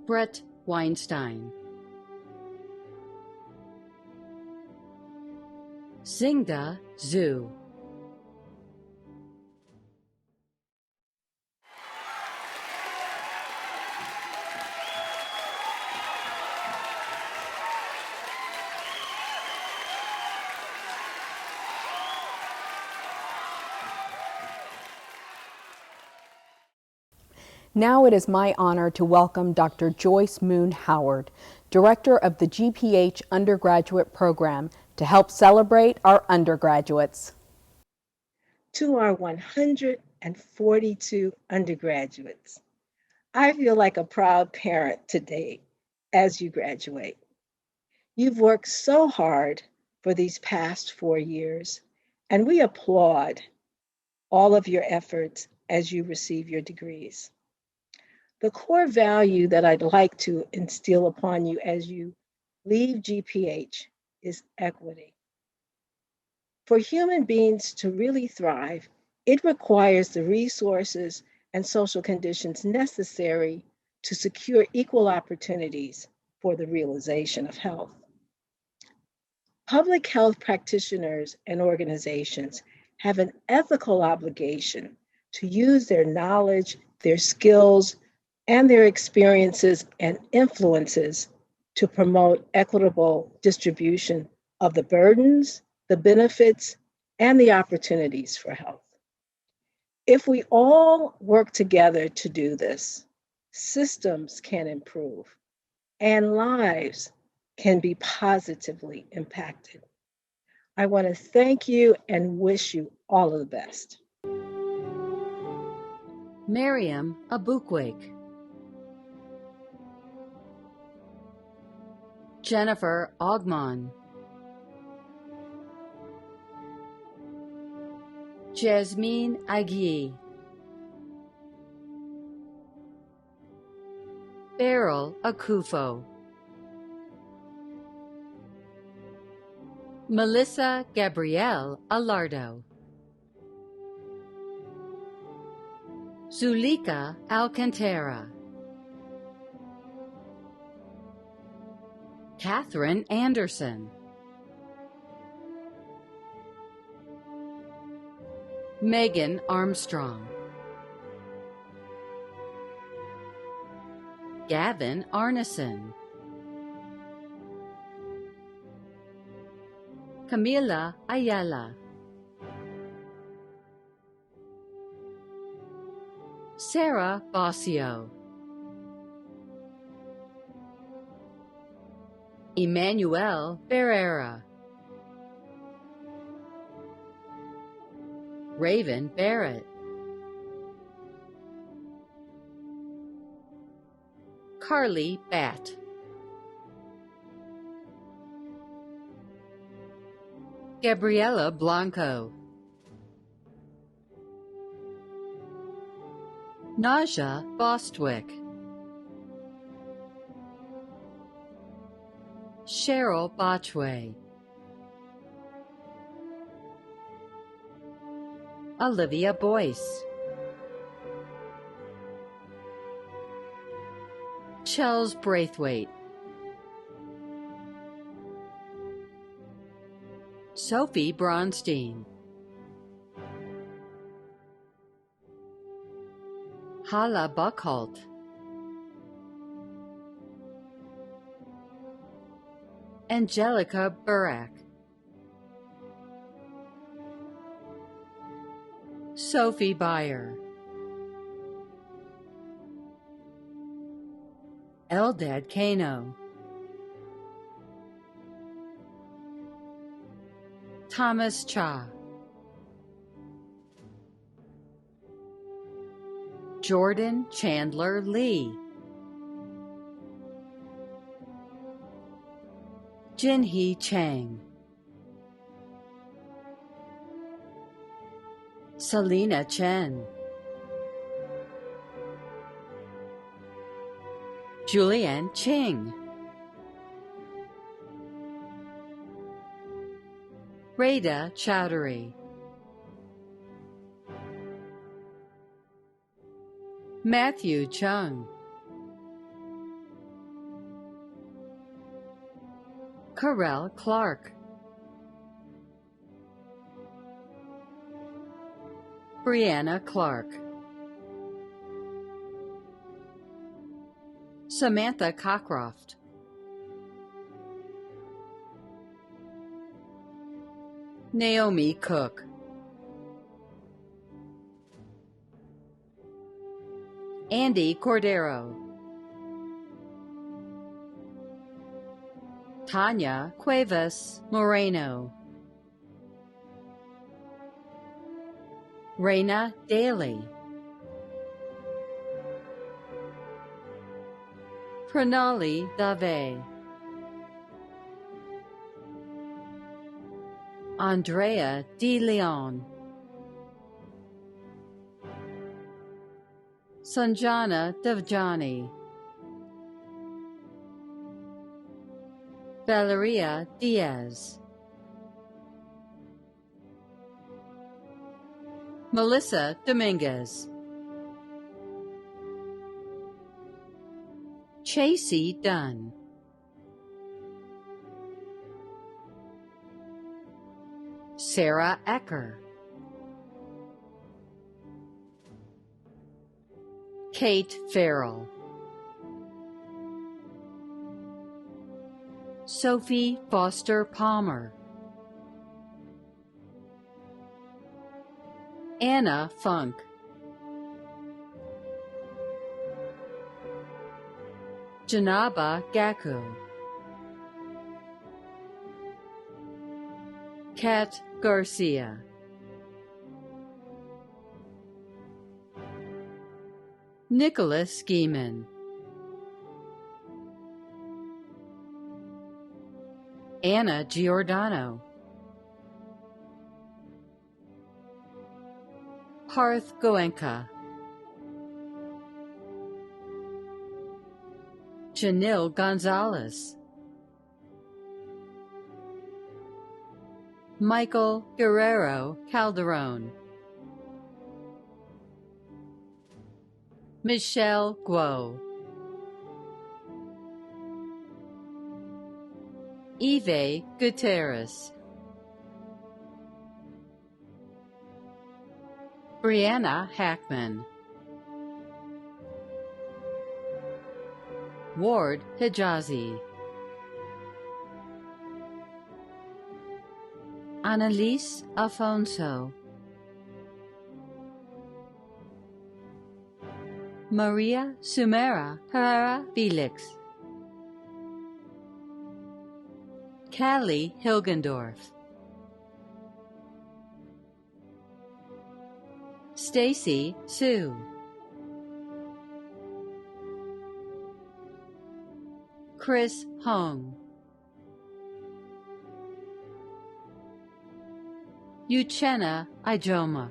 Brett Weinstein, Zingda Zhu, Now it is my honor to welcome Dr. Joyce Moon Howard, Director of the GPH Undergraduate Program, to help celebrate our undergraduates. To our 142 undergraduates, I feel like a proud parent today as you graduate. You've worked so hard for these past 4 years, and we applaud all of your efforts as you receive your degrees. The core value that I'd like to instill upon you as you leave GPH is equity. For human beings to really thrive, it requires the resources and social conditions necessary to secure equal opportunities for the realization of health. Public health practitioners and organizations have an ethical obligation to use their knowledge, their skills, and their experiences and influences to promote equitable distribution of the burdens, the benefits, and the opportunities for health. If we all work together to do this, systems can improve and lives can be positively impacted. I want to thank you and wish you all of the best. Miriam Abukwig. Jennifer Ogman. Jasmine Agui. Beryl Akufo. Melissa Gabrielle Alardo. Zulika Alcantara. Catherine Anderson. Megan Armstrong. Gavin Arneson. Camila Ayala. Sarah Bossio. Emmanuel Ferreira. Raven Barrett. Carly Batt. Gabriela Blanco. Naja Bostwick. Cheryl Botchway. Olivia Boyce. Chels Braithwaite. Sophie Bronstein. Hala Buckholt. Angelica Burak. Sophie Beyer. Eldad Kano. Thomas Cha. Jordan Chandler Lee. Jinhee Chang. Selena Chen. Julianne Ching. Rada Chowdhury. Matthew Chung. Carell Clark. Brianna Clark. Samantha Cockcroft. Naomi Cook. Andy Cordero, Tanya Cuevas Moreno, Reina Daly, Pranali Dave, Andrea De Leon, Sanjana Devjani, Valeria Diaz, Melissa Dominguez, Chasey Dunn, Sarah Ecker, Kate Farrell, Sophie Foster Palmer, Anna Funk, Janaba Gaku, Kat Garcia, Nicholas Geeman, Anna Giordano, Parth Goenka, Janil Gonzalez, Michael Guerrero Calderon, Michelle Guo, Eve Gutierrez, Brianna Hackman, Ward Hijazi, Annalise Afonso, Maria Sumera Herrera Felix, Callie Hilgendorf, Stacy Sue, Chris Hong, Uchenna Ijoma,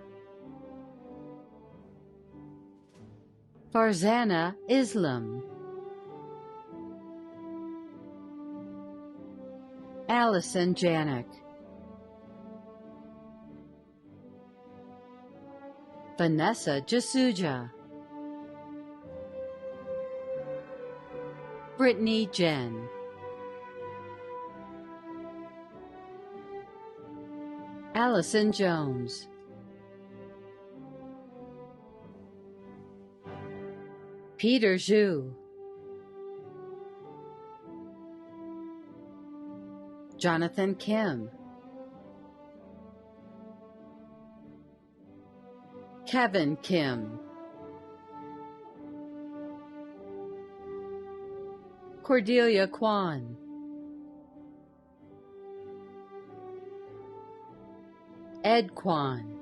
Farzana Islam, Allison Janik, Vanessa Jasuja, Brittany Jen, Allison Jones, Peter Zhu, Jonathan Kim, Kevin Kim, Cordelia Kwan, Ed Kwan,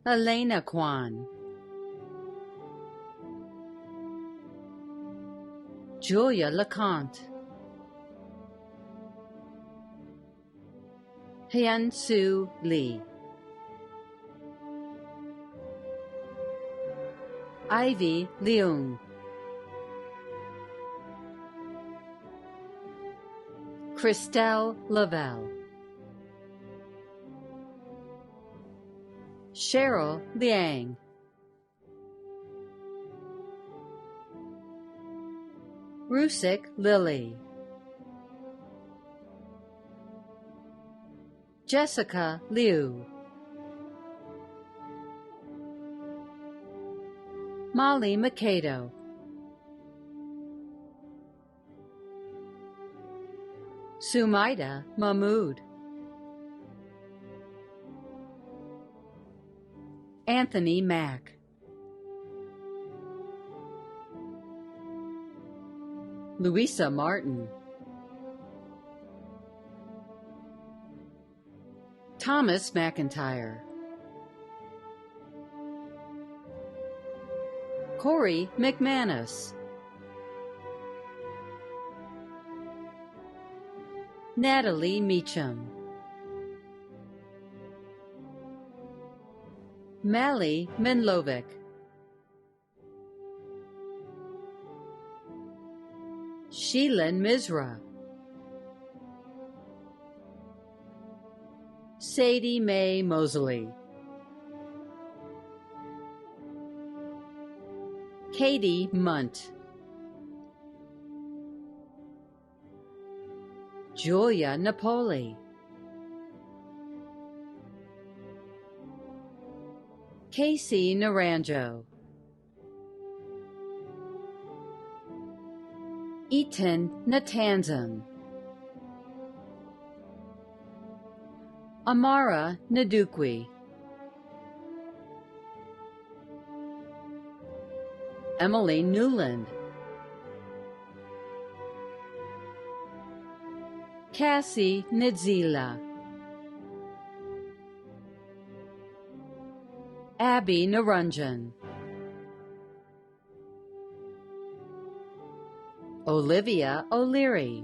Elena Kwan, Julia LeConte, Hyun Soo Lee, Ivy Leung, Christelle Lavelle, Cheryl Liang, Rusik Lily, Jessica Liu, Molly Mikado, Sumaida Mahmood, Anthony Mack. Louisa Martin. Thomas McIntyre. Corey McManus. Natalie Meacham. Mally Menlovic. Sheelin Misra. Sadie Mae Mosley. Katie Munt. Julia Napoli. Casey Naranjo. Eaton Natanzan. Amara Nadukwi. Emily Newland. Cassie Nidzila. Abby Narunjan. Olivia O'Leary.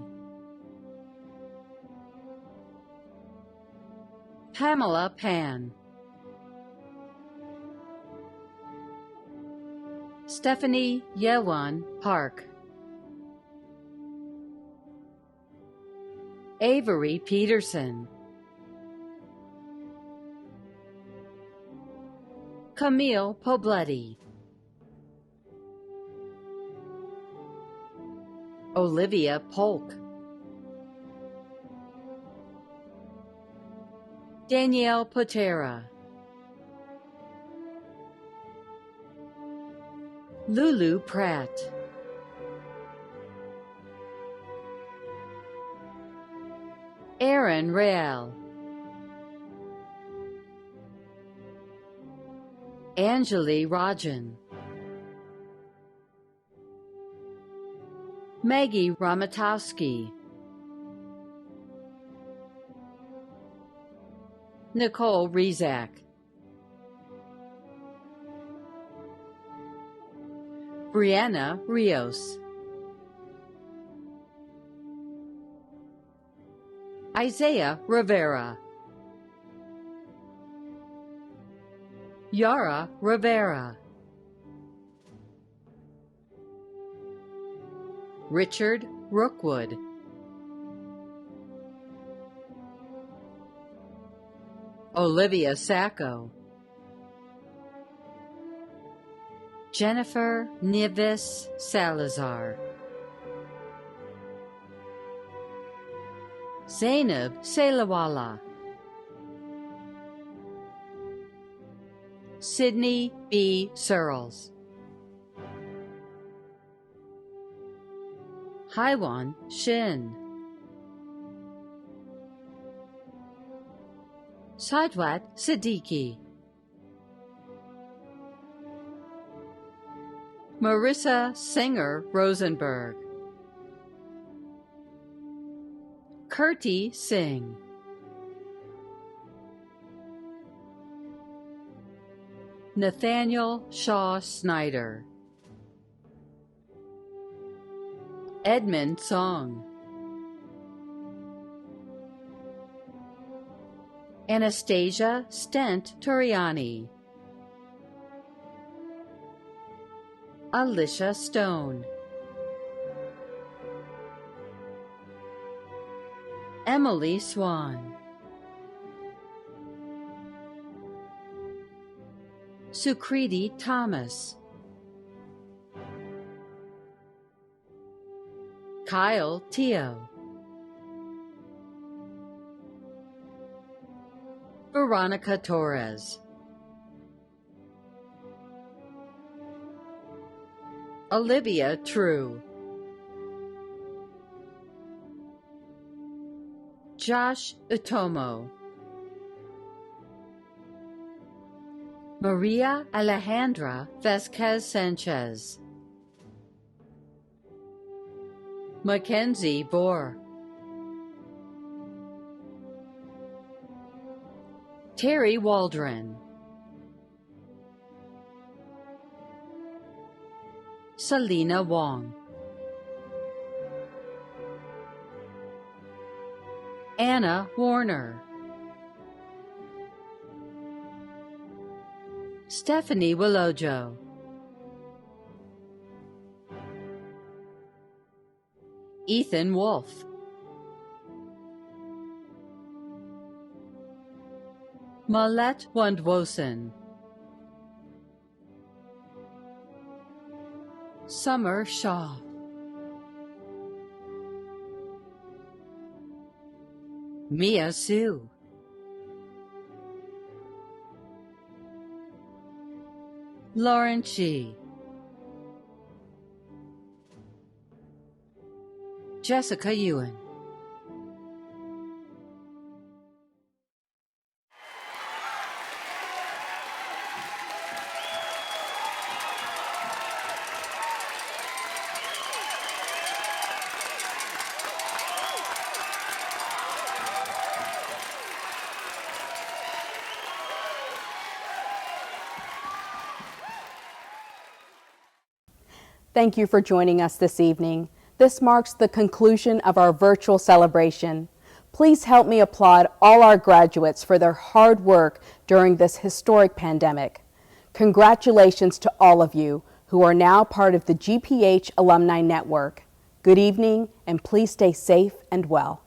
Pamela Pan. Stephanie Yewan Park. Avery Peterson. Camille Pobletti. Olivia Polk. Danielle Potera. Lulu Pratt. Aaron Real. Anjali Rajan. Maggie Ramatowski. Nicole Rizak. Brianna Rios. Isaiah Rivera. Yara Rivera. Richard Rookwood. Olivia Sacco. Jennifer Nieves Salazar. Zainab Salawala. Sydney B. Searles. Haiwan Shin. Saidwat Siddiqui. Marissa Singer Rosenberg. Kirti Singh. Nathaniel Shaw Snyder. Edmund Song. Anastasia Stent Turiani. Alicia Stone. Emily Swan. Sukriti Thomas. Kyle Teo. Veronica Torres. Olivia True. Josh Utomo. Maria Alejandra Vasquez Sanchez, Mackenzie Bohr, Terry Waldron, Selena Wong, Anna Warner, Stephanie Willojo, Ethan Wolf, Malette Wundwosen, Summer Shaw, Mia Sue, Lauren Shi, Jessica Ewan. Thank you for joining us this evening. This marks the conclusion of our virtual celebration. Please help me applaud all our graduates for their hard work during this historic pandemic. Congratulations to all of you who are now part of the GPH Alumni Network. Good evening, and please stay safe and well.